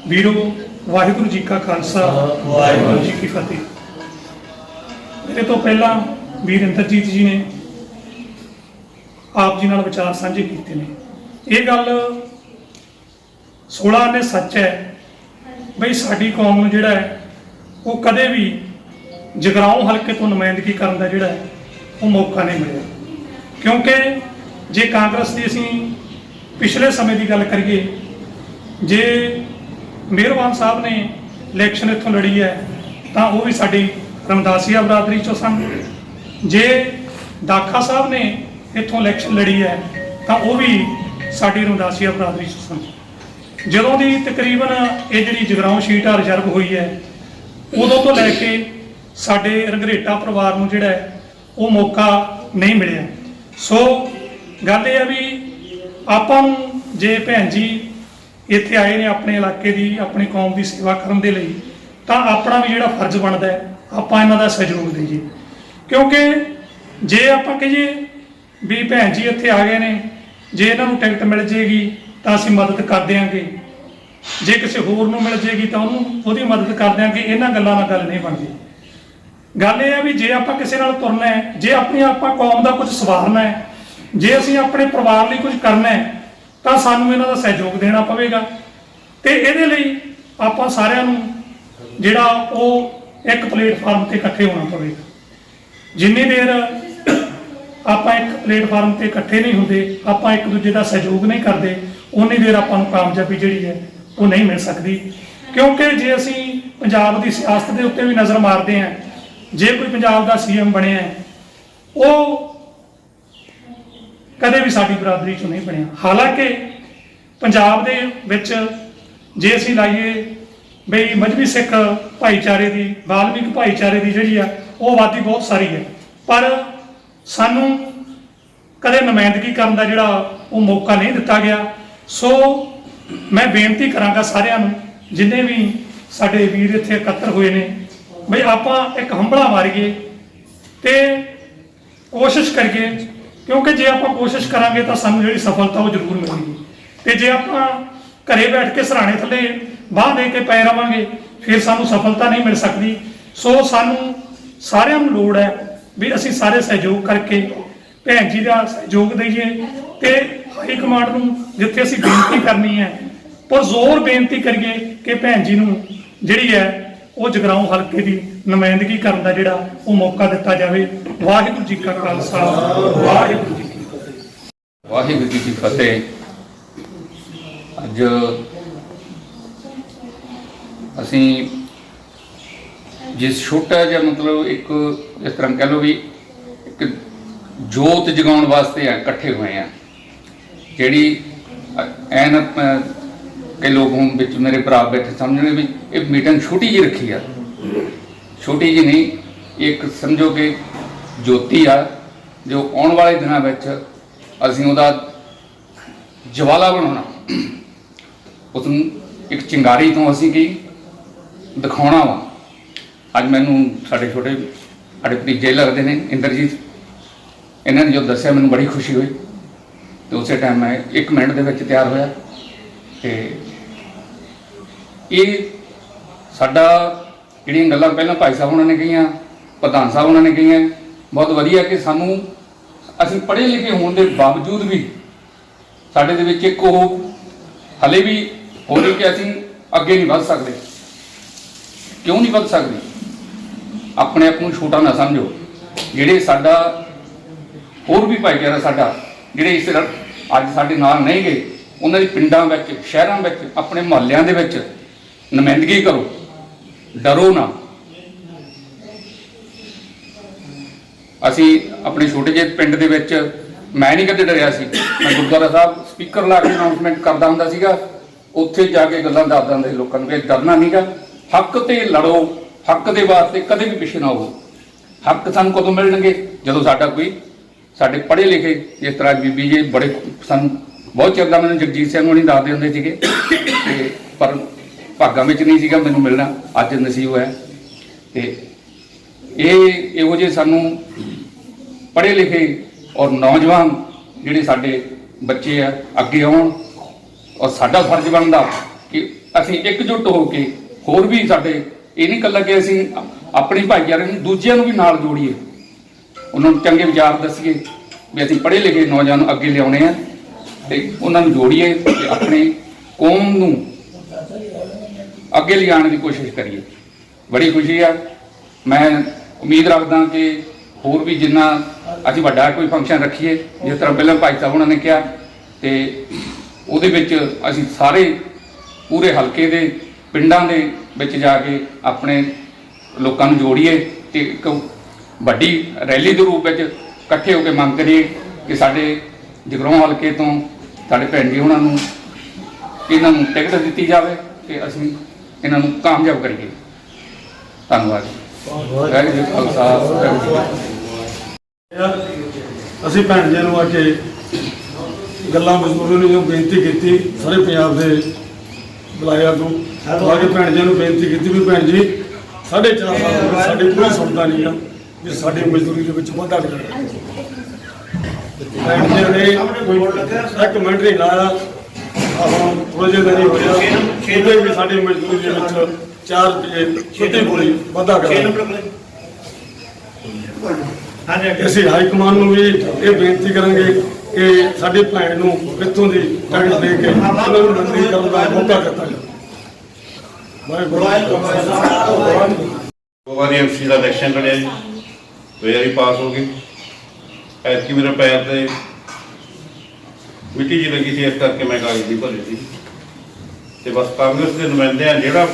ਵੀਰੋ, ਵਾਹਿਗੁਰੂ ਜੀ ਕਾ ਖਾਲਸਾ, ਵਾਹਿਗੁਰੂ ਜੀ ਕੀ ਫਤਿਹ। ਮੇਰੇ ਤੋਂ ਪਹਿਲਾਂ ਵੀਰ ਇੰਦਰਜੀਤ ਜੀ ਨੇ ਆਪ ਜੀ ਨਾਲ ਵਿਚਾਰ ਸਾਂਝੇ ਕੀਤੇ ਨੇ। ਇਹ ਗੱਲ 16 ਨੇ ਸੱਚ ਹੈ ਬਈ ਸਾਡੀ ਕੌਮ ਨੂੰ ਜਿਹੜਾ ਹੈ ਉਹ ਕਦੇ ਵੀ ਜਗਰਾਉਂ ਹਲਕੇ ਤੋਂ ਨੁਮਾਇੰਦਗੀ ਕਰਨ ਦਾ ਜਿਹੜਾ ਹੈ ਉਹ ਮੌਕਾ ਨਹੀਂ ਮਿਲਿਆ, ਕਿਉਂਕਿ ਜੇ ਕਾਂਗਰਸ ਦੀ ਅਸੀਂ ਪਿਛਲੇ ਸਮੇਂ ਦੀ ਗੱਲ ਕਰੀਏ, ਜੇ ਮਿਹਰਬਾਨ ਸਾਹਿਬ ਨੇ ਇਲੈਕਸ਼ਨ ਇੱਥੋਂ ਲੜੀ ਹੈ ਤਾਂ ਉਹ ਵੀ ਸਾਡੀ ਰਮਦਾਸੀਆ ਬਰਾਦਰੀ ਚੋਂ ਸਨ। ਜੇ ਦਾਖਾ ਸਾਹਿਬ ਨੇ ਇੱਥੋਂ ਇਲੈਕਸ਼ਨ ਲੜੀ ਹੈ ਤਾਂ ਉਹ ਵੀ ਸਾਡੀ ਰਮਦਾਸੀਆ ਬਰਾਦਰੀ ਚੋਂ ਸਨ। ਜਦੋਂ ਦੀ ਤਕਰੀਬਨ ਇਹ ਜਿਹੜੀ ਜਗਰਾਉਂ ਸੀਟ ਆ ਰਿਜ਼ਰਵ ਹੋਈ ਹੈ, ਉਦੋਂ ਤੋਂ ਲੈ ਕੇ ਸਾਡੇ ਰੰਘਰੇਟਾ ਪਰਿਵਾਰ ਨੂੰ ਜਿਹੜਾ ਹੈ ਉਹ ਮੌਕਾ ਨਹੀਂ ਮਿਲਿਆ। ਸੋ ਗੱਲ ਇਹ ਹੈ ਵੀ ਆਪਾਂ ਨੂੰ ਜੇ ਭੈਣ ਜੀ ਇੱਥੇ ਆਏ ਨੇ ਆਪਣੇ ਇਲਾਕੇ ਦੀ, ਆਪਣੀ ਕੌਮ ਦੀ ਸੇਵਾ ਕਰਨ ਦੇ ਲਈ, ਤਾਂ ਆਪਣਾ ਵੀ ਜਿਹੜਾ ਫਰਜ਼ ਬਣਦਾ ਹੈ ਆਪਾਂ ਇਹਨਾਂ ਦਾ ਸਹਿਯੋਗ ਦੇਈਏ। ਕਿਉਂਕਿ ਜੇ ਆਪਾਂ ਕਹੀਏ ਵੀ ਭੈਣ ਜੀ ਇੱਥੇ ਆ ਗਏ ਨੇ, ਜੇ ਇਹਨਾਂ ਨੂੰ ਟਿਕਟ ਮਿਲ ਜੇਗੀ ਤਾਂ ਅਸੀਂ ਮਦਦ ਕਰ ਦਿਆਂਗੇ, ਜੇ ਕਿਸੇ ਹੋਰ ਨੂੰ ਮਿਲ ਜੇਗੀ ਤਾਂ ਉਹਦੀ ਮਦਦ ਕਰ ਦਿਆਂਗੇ, ਇਹਨਾਂ ਗੱਲਾਂ ਨਾਲ ਗੱਲ ਨਹੀਂ ਬਣਦੀ। ਗੱਲ ਇਹ ਹੈ ਵੀ ਜੇ ਆਪਾਂ ਕਿਸੇ ਨਾਲ ਤੁਰਨਾ ਹੈ, ਜੇ ਆਪਾਂ ਕੌਮ ਦਾ ਕੁਝ ਸਵਾਰਨਾ ਹੈ, ਜੇ ਅਸੀਂ ਆਪਣੇ ਪਰਿਵਾਰ ਲਈ ਕੁਝ ਕਰਨਾ ਹੈ, ਤਾਂ ਸਾਨੂੰ ਇਹਨਾਂ ਦਾ ਸਹਿਯੋਗ ਦੇਣਾ ਪਵੇਗਾ। ਤੇ ਇਹਦੇ ਲਈ ਆਪਾਂ ਸਾਰਿਆਂ ਨੂੰ ਜਿਹੜਾ ਉਹ ਇੱਕ ਪਲੇਟਫਾਰਮ ਤੇ ਇਕੱਠੇ ਹੋਣਾ ਪਵੇਗਾ। ਜਿੰਨੀ ਦੇਰ ਆਪਾਂ ਇੱਕ ਪਲੇਟਫਾਰਮ ਤੇ ਇਕੱਠੇ ਨਹੀਂ ਹੁੰਦੇ, ਆਪਾਂ ਇੱਕ ਦੂਜੇ ਦਾ ਸਹਿਯੋਗ ਨਹੀਂ ਕਰਦੇ, ਉਨੀ ਦੇਰ ਆਪਾਂ ਨੂੰ ਕਾਮਯਾਬੀ ਜਿਹੜੀ ਹੈ ਉਹ ਨਹੀਂ ਮਿਲ ਸਕਦੀ। ਕਿਉਂਕਿ ਜੇ ਅਸੀਂ ਪੰਜਾਬ ਦੀ ਸਿਆਸਤ ਦੇ ਉੱਤੇ ਵੀ ਨਜ਼ਰ ਮਾਰਦੇ ਹਾਂ, ਜੇ ਕੋਈ ਪੰਜਾਬ ਦਾ ਸੀਐਮ ਬਣਿਆ ਉਹ ਕਦੇ ਵੀ ਸਾਡੀ ਬਰਾਦਰੀ ਚੋਂ ਨਹੀਂ ਬਣਿਆ। ਹਾਲਾਂਕਿ ਪੰਜਾਬ ਦੇ ਵਿੱਚ ਜੇ ਅਸੀਂ ਲਾਈਏ ਬਈ ਮਜ਼੍ਹਬੀ ਸਿੱਖ ਭਾਈਚਾਰੇ ਦੀ, ਬਾਲਮਿਕ ਭਾਈਚਾਰੇ ਦੀ ਜਿਹੜੀ ਆ ਉਹ ਆਬਾਦੀ ਬਹੁਤ ਸਾਰੀ ਹੈ, ਪਰ ਸਾਨੂੰ ਕਦੇ ਨੁਮਾਇੰਦਗੀ ਕਰਨ ਦਾ ਜਿਹੜਾ ਉਹ ਮੌਕਾ ਨਹੀਂ ਦਿੱਤਾ ਗਿਆ। ਸੋ ਮੈਂ ਬੇਨਤੀ ਕਰਾਂਗਾ ਸਾਰਿਆਂ ਨੂੰ, ਜਿੰਨੇ ਵੀ ਸਾਡੇ ਵੀਰ ਇੱਥੇ ਇਕੱਤਰ ਹੋਏ ਨੇ, ਬਈ ਆਪਾਂ ਇੱਕ ਹੰਭਲਾ ਮਾਰੀਏ ਤੇ ਕੋਸ਼ਿਸ਼ ਕਰੀਏ, ਕਿਉਂਕਿ ਜੇ ਆਪਾਂ ਕੋਸ਼ਿਸ਼ ਕਰਾਂਗੇ ਤਾਂ ਸਾਨੂੰ ਜਿਹੜੀ ਸਫਲਤਾ ਉਹ ਜ਼ਰੂਰ ਮਿਲੇਗੀ। ਤੇ ਜੇ ਆਪਾਂ ਘਰੇ ਬੈਠ ਕੇ ਸਰਾਣੇ ਥੱਲੇ ਬਾਂਹ ਦੇ ਕੇ ਪਏ ਰਵਾਂਗੇ ਫਿਰ ਸਾਨੂੰ ਸਫਲਤਾ ਨਹੀਂ ਮਿਲ ਸਕਦੀ। ਸੋ ਸਾਨੂੰ ਸਾਰਿਆਂ ਨੂੰ ਲੋੜ ਹੈ ਵੀ ਅਸੀਂ ਸਾਰੇ ਸਹਿਯੋਗ ਕਰਕੇ ਭੈਣ ਜੀ ਦਾ ਸਹਿਯੋਗ ਦਈਏ ਤੇ ਹਾਈ ਕਮਾਂਡ ਨੂੰ ਜਿੱਥੇ ਅਸੀਂ ਬੇਨਤੀ ਕਰਨੀ ਹੈ, ਪਰ ਜ਼ੋਰ ਬੇਨਤੀ ਕਰੀਏ ਕਿ ਭੈਣ ਜੀ ਨੂੰ ਜਿਹੜੀ ਹੈ ਉਹ ਜਗਰਾਉਂ ਹਲਕੇ ਦੀ ਨੁਮਾਇੰਦਗੀ ਕਰਨ ਦਾ ਜਿਹੜਾ ਉਹ ਮੌਕਾ ਦਿੱਤਾ ਜਾਵੇ। ਵਾਹਿਗੁਰੂ ਜੀ ਕਾ ਖਾਲਸਾ, ਵਾਹਿਗੁਰੂ ਜੀ ਕੀ ਫਤਿਹ। ਵਾਹਿਗੁਰੂ ਜੀ ਕੀ ਫਤਿਹ। ਅੱਜ ਅਸੀਂ ਜਿਸ ਛੋਟਾ ਜਿਹਾ ਮਤਲਬ ਇੱਕ ਇਸ ਤਰ੍ਹਾਂ ਕਹਿ ਲਓ ਵੀ ਇੱਕ ਜੋਤ ਜਗਾਉਣ ਵਾਸਤੇ ਇਕੱਠੇ ਹੋਏ ਆ, ਜਿਹੜੀ ਐਨ ਕਈ ਲੋਕ ਹੁਣ ਵਿੱਚ ਮੇਰੇ ਭਰਾ ਬੈਠੇ ਸਮਝਣਗੇ ਵੀ ਇਹ ਮੀਟਿੰਗ ਛੋਟੀ ਜਿਹੀ ਰੱਖੀ ਆ। ਛੋਟੀ ਜਿਹੀ ਨਹੀਂ, ਇੱਕ ਸਮਝੋ ਕਿ ਜੋਤੀ ਆ ਜੋ ਆਉਣ ਵਾਲੇ ਦਿਨਾਂ ਵਿੱਚ ਅਸੀਂ ਉਹਦਾ ਜਵਾਲਾ ਬਣਾਉਣਾ, ਉਸ ਨੂੰ ਇੱਕ ਚਿੰਗਾਰੀ ਤੋਂ ਅਸੀਂ ਕੀ ਦਿਖਾਉਣਾ ਵਾ। ਅੱਜ ਮੈਨੂੰ ਸਾਡੇ ਛੋਟੇ ਸਾਡੇ ਭਤੀਜੇ ਲੱਗਦੇ ਨੇ ਇੰਦਰਜੀਤ, ਇਹਨਾਂ ਨੇ ਜੋ ਦੱਸਿਆ ਮੈਨੂੰ ਬੜੀ ਖੁਸ਼ੀ ਹੋਈ ਤੇ ਉਸੇ ਟਾਈਮ ਮੈਂ 1 ਮਿੰਟ ਦੇ ਵਿੱਚ ਤਿਆਰ ਹੋਇਆ। ਤੇ ਇਹ ਸਾਡਾ ਜਿਹੜੀਆਂ ਗੱਲਾਂ ਪਹਿਲਾਂ ਭਾਈ ਸਾਹਿਬ ਉਹਨਾਂ ਨੇ ਕਹੀਆਂ, ਪ੍ਰਧਾਨ ਸਾਹਿਬ ਉਹਨਾਂ ਨੇ ਕਹੀਆਂ, ਬਹੁਤ ਵਧੀਆ ਕਿ ਸਾਨੂੰ ਅਸੀਂ ਪੜ੍ਹੇ ਲਿਖੇ ਹੋਣ ਦੇ ਬਾਵਜੂਦ ਵੀ ਸਾਡੇ ਦੇ ਵਿੱਚ ਇੱਕ ਉਹ ਹਲੇ ਵੀ ਹੋ ਰਹੀ ਕਿ ਅਸੀਂ ਅੱਗੇ ਨਹੀਂ ਵੱਧ ਸਕਦੇ। ਕਿਉਂ ਨਹੀਂ ਵੱਧ ਸਕਦੇ? ਆਪਣੇ ਆਪ ਨੂੰ ਛੋਟਾ ਨਾ ਸਮਝੋ। ਜਿਹੜੇ ਸਾਡਾ ਹੋਰ ਵੀ ਭਾਈਚਾਰਾ ਸਾਡਾ ਜਿਹੜੇ ਇਸ ਅੱਜ ਸਾਡੇ ਨਾਲ ਨਹੀਂ ਗਏ, ਉਹਨਾਂ ਦੀ ਪਿੰਡਾਂ ਵਿੱਚ, ਸ਼ਹਿਰਾਂ ਵਿੱਚ, ਆਪਣੇ ਮੁਹੱਲਿਆਂ ਦੇ ਵਿੱਚ ਨੁਮਾਇੰਦਗੀ ਕਰੋ, ਡਰੋ ਨਾ। ਅਸੀਂ ਆਪਣੇ ਛੋਟੇ ਜਿਹੇ ਪਿੰਡ ਦੇ ਵਿੱਚ ਮੈਂ ਨਹੀਂ ਕਦੇ ਡਰਿਆ ਸੀ। ਮੈਂ ਗੁਰਦੁਆਰਾ ਸਾਹਿਬ ਸਪੀਕਰ ਲਾ ਕੇ ਅਨਾਉਂਸਮੈਂਟ ਕਰਦਾ ਹੁੰਦਾ ਸੀਗਾ, ਉੱਥੇ ਜਾ ਕੇ ਗੱਲਾਂ ਦੱਸਦਾ ਹੁੰਦਾ ਸੀ ਲੋਕਾਂ ਨੂੰ ਕਿ ਡਰਨਾ ਨਹੀਂਗਾ, ਹੱਕ ਤੇ ਲੜੋ, ਹੱਕ ਦੇ ਵਾਸਤੇ ਕਦੇ ਵੀ ਪਿੱਛੇ ਨਾ ਹੋਵੋ। ਹੱਕ ਸਾਨੂੰ ਕਦੋਂ ਮਿਲਣਗੇ? ਜਦੋਂ ਸਾਡਾ ਕੋਈ ਸਾਡੇ ਪੜ੍ਹੇ ਲਿਖੇ ਜਿਸ ਤਰ੍ਹਾਂ ਬੀਬੀ ਜੀ ਬੜੇ ਸਾਨੂੰ ਬਹੁਤ ਚਿਰ ਦਾ ਮੈਨੂੰ ਜਗਜੀਤ ਸਿੰਘ ਹੋਣੀ ਦੱਸਦੇ ਹੁੰਦੇ ਸੀਗੇ, ਤੇ ਪਰ ਭਾਗਾਂ ਵਿੱਚ ਨਹੀਂ ਸੀਗਾ ਮੈਨੂੰ ਮਿਲਣਾ, ਅੱਜ ਨਸੀਬ ਹੋਇਆ। ਤੇ ਇਹੋ ਜਿਹੇ ਸਾਨੂੰ ਪੜ੍ਹੇ ਲਿਖੇ ਔਰ ਨੌਜਵਾਨ ਜਿਹੜੇ ਸਾਡੇ ਬੱਚੇ ਆ ਅੱਗੇ ਆਉਣ, ਔਰ ਸਾਡਾ ਫਰਜ਼ ਬਣਦਾ ਕਿ ਅਸੀਂ ਇਕਜੁੱਟ ਹੋ ਕੇ ਹੋਰ ਵੀ ਸਾਡੇ ਇਹ ਨਹੀਂ ਇਕੱਲਾ ਕਿ ਅਸੀਂ ਆਪਣੀ ਭਾਈਚਾਰੇ ਨੂੰ ਦੂਜਿਆਂ ਨੂੰ ਵੀ ਨਾਲ ਜੋੜੀਏ, ਉਹਨਾਂ ਨੂੰ ਚੰਗੇ ਵਿਚਾਰ ਦੱਸੀਏ ਵੀ ਅਸੀਂ ਪੜ੍ਹੇ ਲਿਖੇ ਨੌਜਵਾਨ ਨੂੰ ਅੱਗੇ ਲਿਆਉਣੇ ਆ ਤੇ ਉਹਨਾਂ ਨੂੰ ਜੋੜੀਏ ਤੇ ਆਪਣੀ ਕੌਮ ਨੂੰ ਅੱਗੇ ਲਿਜਾਣ ਦੀ ਕੋਸ਼ਿਸ਼ ਕਰੀਏ। ਬੜੀ ਖੁਸ਼ੀ ਆ। ਮੈਂ ਉਮੀਦ ਰੱਖਦਾ ਕਿ ਹੋਰ ਵੀ ਜਿੰਨਾ ਅਸੀਂ ਵੱਡਾ ਕੋਈ ਫੰਕਸ਼ਨ ਰੱਖੀਏ, ਜਿਸ ਤਰ੍ਹਾਂ ਪਹਿਲਾਂ ਭਾਈ ਸਾਹਿਬ ਉਹਨਾਂ ਨੇ ਕਿਹਾ, ਤੇ ਉਹਦੇ ਵਿੱਚ ਅਸੀਂ ਸਾਰੇ ਪੂਰੇ ਹਲਕੇ ਦੇ ਪਿੰਡਾਂ ਦੇ ਵਿੱਚ ਜਾ ਕੇ ਆਪਣੇ ਲੋਕਾਂ ਨੂੰ ਜੋੜੀਏ ਤੇ ਇੱਕ ਵੱਡੀ ਰੈਲੀ ਦੇ ਰੂਪ ਵਿੱਚ ਇਕੱਠੇ ਹੋ ਕੇ ਮੰਗ ਕਰੀਏ ਕਿ ਸਾਡੇ ਜਗਰਾਉਂ ਹਲਕੇ ਤੋਂ ਸਾਡੇ ਭੈਣ ਜੀ ਉਹਨਾਂ ਨੂੰ ਇਹਨਾਂ ਨੂੰ ਟਿਕਟ ਦਿੱਤੀ ਜਾਵੇ ਤੇ ਅਸੀਂ ਇਹਨਾਂ ਨੂੰ ਕਾਮਯਾਬ ਕਰੀਏ। ਧੰਨਵਾਦ। ਵਾਹਿਗੁਰੂ ਜੀ ਕਾ ਖਾਲਸਾ, ਵਾਹਿਗੁਰੂ ਜੀ ਕੀ ਫਤਿਹ। ਅਸੀਂ ਭੈਣ ਜੀ ਨੂੰ ਆ ਕੇ ਗੱਲਾਂ ਮਜ਼ਦੂਰੀ ਨੂੰ ਜੋ ਬੇਨਤੀ ਕੀਤੀ, ਸਾਰੇ ਪੰਜਾਬ ਦੇ ਬੁਲਾਇਆ ਤੋਂ ਆ ਕੇ ਭੈਣ ਜੀ ਨੂੰ ਬੇਨਤੀ ਕੀਤੀ ਵੀ ਭੈਣ ਜੀ 4.5 ਸਾਲ ਹੋ ਗਏ ਸਾਡੀ ਕੋਈ ਸੁਣਦਾ ਨਹੀਂ ਆ ਵੀ ਸਾਡੀ ਮਜ਼ਦੂਰੀ ਦੇ ਵਿੱਚ ਵਾਧਾ ਕਰਨਾ। ਭੈਣ ਜੀ ਨੇ ਕੋਈ ਇੱਕ ਮਿੰਟ ਨਹੀਂ ਲਾਇਆ, ਆਪਾਂ ਥੋੜ੍ਹੇ ਜਿਹੇ ਦਿਨ ਹੀ ਹੋਇਆ ਉਹਦੇ ਵੀ ਸਾਡੀ ਮਜ਼ਦੂਰੀ ਦੇ ਵਿੱਚ 4 ਰੁਪਏ ਛੋਟੀ ਬੋਲੀ ਵਾਧਾ ਕਰਾਂਗੇ। ਅਸੀਂ ਹਾਈ ਕਮਾਂਡ ਨੂੰ ਵੀ ਇਹ ਬੇਨਤੀ ਕਰਾਂਗੇ ਕਿ ਸਾਡੀ ਭੈਣ ਨੂੰ ਇੱਥੋਂ ਦੀ ਟਿਕਟ ਦੇ ਕੇ ਉਹਨਾਂ ਨੂੰ ਮੰਤਰੀ ਕਰਨ ਦਾ ਮੌਕਾ ਦਿੱਤਾ ਜਾਵੇ। ਦੋ ਵਾਰੀ ਐਮਸੀ ਦਾ ਇਲੈਕਸ਼ਨ ਲੜਿਆ ਜੀ, 2 ਵਾਰੀ ਪਾਸ ਹੋ ਗਈ। ਐਤਕੀ ਮੇਰੇ ਪੈਰ ਤੇ ਮਿੱਟੀ ਜੀ ਲੱਗੀ ਸੀ, ਇਸ ਕਰਕੇ ਮੈਂ ਕਾਗਜ਼ ਨਹੀਂ ਭਰੇ ਸੀ। ਤੇ ਬਸ ਕਾਂਗਰਸ ਦੇ ਨੁਮਾਇੰਦੇ ਆ, ਜਿਹੜਾ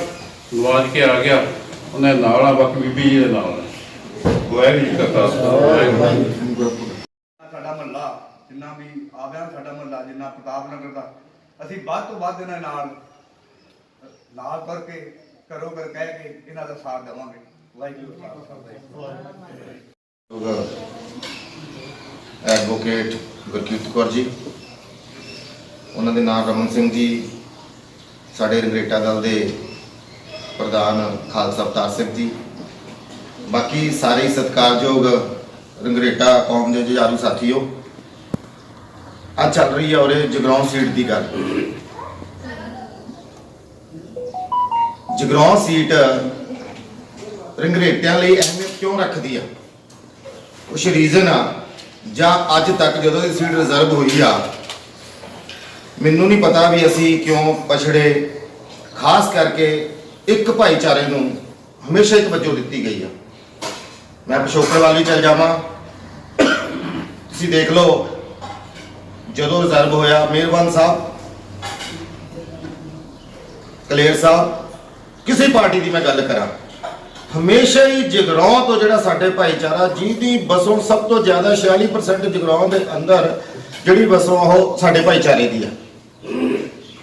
ਨਵਾਜ ਕੇ ਆ ਗਿਆ ਉਹਨੇ ਨਾਲ ਆ, ਬਾਕੀ ਬੀਬੀ ਜੀ ਦੇ ਨਾਲ ਆ। ਵਾਹਿਗੁਰੂ ਜੀ ਕਾ ਖਾਲਸਾ, ਵਾਹਿਗੁਰੂ। ਸਾਡਾ ਮਹੱਲਾ ਜਿੰਨਾ ਵੀ ਆਵਿਆ, ਸਾਡਾ ਮਹੱਲਾ ਜਿੰਨਾ ਪ੍ਰਤਾਪ ਨਗਰ ਦਾ, ਅਸੀਂ ਵੱਧ ਤੋਂ ਵੱਧ ਇਹਨਾਂ ਨਾਲ ਕਰਕੇ ਘਰੋਂ ਘਰ ਕਹਿ ਕੇ ਇਹਨਾਂ ਦਾ ਸਾਥ ਦੇਵਾਂਗੇ। ਵਾਹਿਗੁਰੂ ਜੀ ਕਾ ਖਾਲਸਾ। ਐਡਵੋਕੇਟ ਗੁਰਕੀਰਤ ਕੌਰ ਜੀ, ਉਹਨਾਂ ਦੇ ਨਾਲ ਰਮਨ ਸਿੰਘ ਜੀ, ਸਾਡੇ ਰੰਗਰੇਟਾ ਦਲ ਦੇ ਪ੍ਰਧਾਨ ਖਾਲਸਾ ਅਵਤਾਰ ਸਿੰਘ ਜੀ, ਬਾਕੀ ਸਾਰੇ ਸਤਿਕਾਰਯੋਗ ਰੰਗਰੇਟਾ ਕੌਮ ਦੇ ਜੁਝਾਰੂ ਸਾਥੀਓ। ਅੱਜ ਚੱਲ ਰਹੀ ਹੈ ਉਰੇ ਜਗਰਾਉਂ ਸੀਟ ਦੀ ਗੱਲ। ਜਗਰਾਉਂ ਸੀਟ ਰੰਗਰੇਟਿਆਂ ਲਈ ਅਹਿਮੀਅਤ ਕਿਉਂ ਰੱਖਦੀ ਆ? ਕੁਛ ਰੀਜ਼ਨ ਆ, ਜਾਂ ਅੱਜ ਤੱਕ ਜਦੋਂ ਇਹ ਸੀਟ ਰਿਜ਼ਰਵ ਹੋਈ ਆ ਮੈਨੂੰ ਨਹੀਂ ਪਤਾ ਵੀ ਅਸੀਂ ਕਿਉਂ ਪਛੜੇ, ਖਾਸ ਕਰਕੇ ਇੱਕ ਭਾਈਚਾਰੇ ਨੂੰ ਹਮੇਸ਼ਾ ਇੱਕ ਵਜੋਂ ਦਿੱਤੀ ਗਈ ਆ। ਮੈਂ ਪਿਛੋਕੜ ਵੱਲ ਵੀ ਚੱਲ ਜਾਵਾਂ, ਤੁਸੀਂ ਦੇਖ ਲਓ ਜਦੋਂ ਰਿਜ਼ਰਵ ਹੋਇਆ, ਮਿਹਰਬਾਨ ਸਾਹਿਬ, ਕਲੇਰ ਸਾਹਿਬ, ਕਿਸੇ ਪਾਰਟੀ ਦੀ ਮੈਂ ਗੱਲ ਕਰਾਂ, ਹਮੇਸ਼ਾ ਹੀ ਜਗਰਾਉਂ ਤੋਂ ਜਿਹੜਾ ਸਾਡੇ ਭਾਈਚਾਰਾ ਜਿਹਦੀ ਵਸੋਂ ਸਭ ਤੋਂ ਜ਼ਿਆਦਾ 46% ਜਗਰਾਉਂ ਦੇ ਅੰਦਰ ਜਿਹੜੀ ਵਸੋਂ ਉਹ ਸਾਡੇ ਭਾਈਚਾਰੇ ਦੀ ਆ,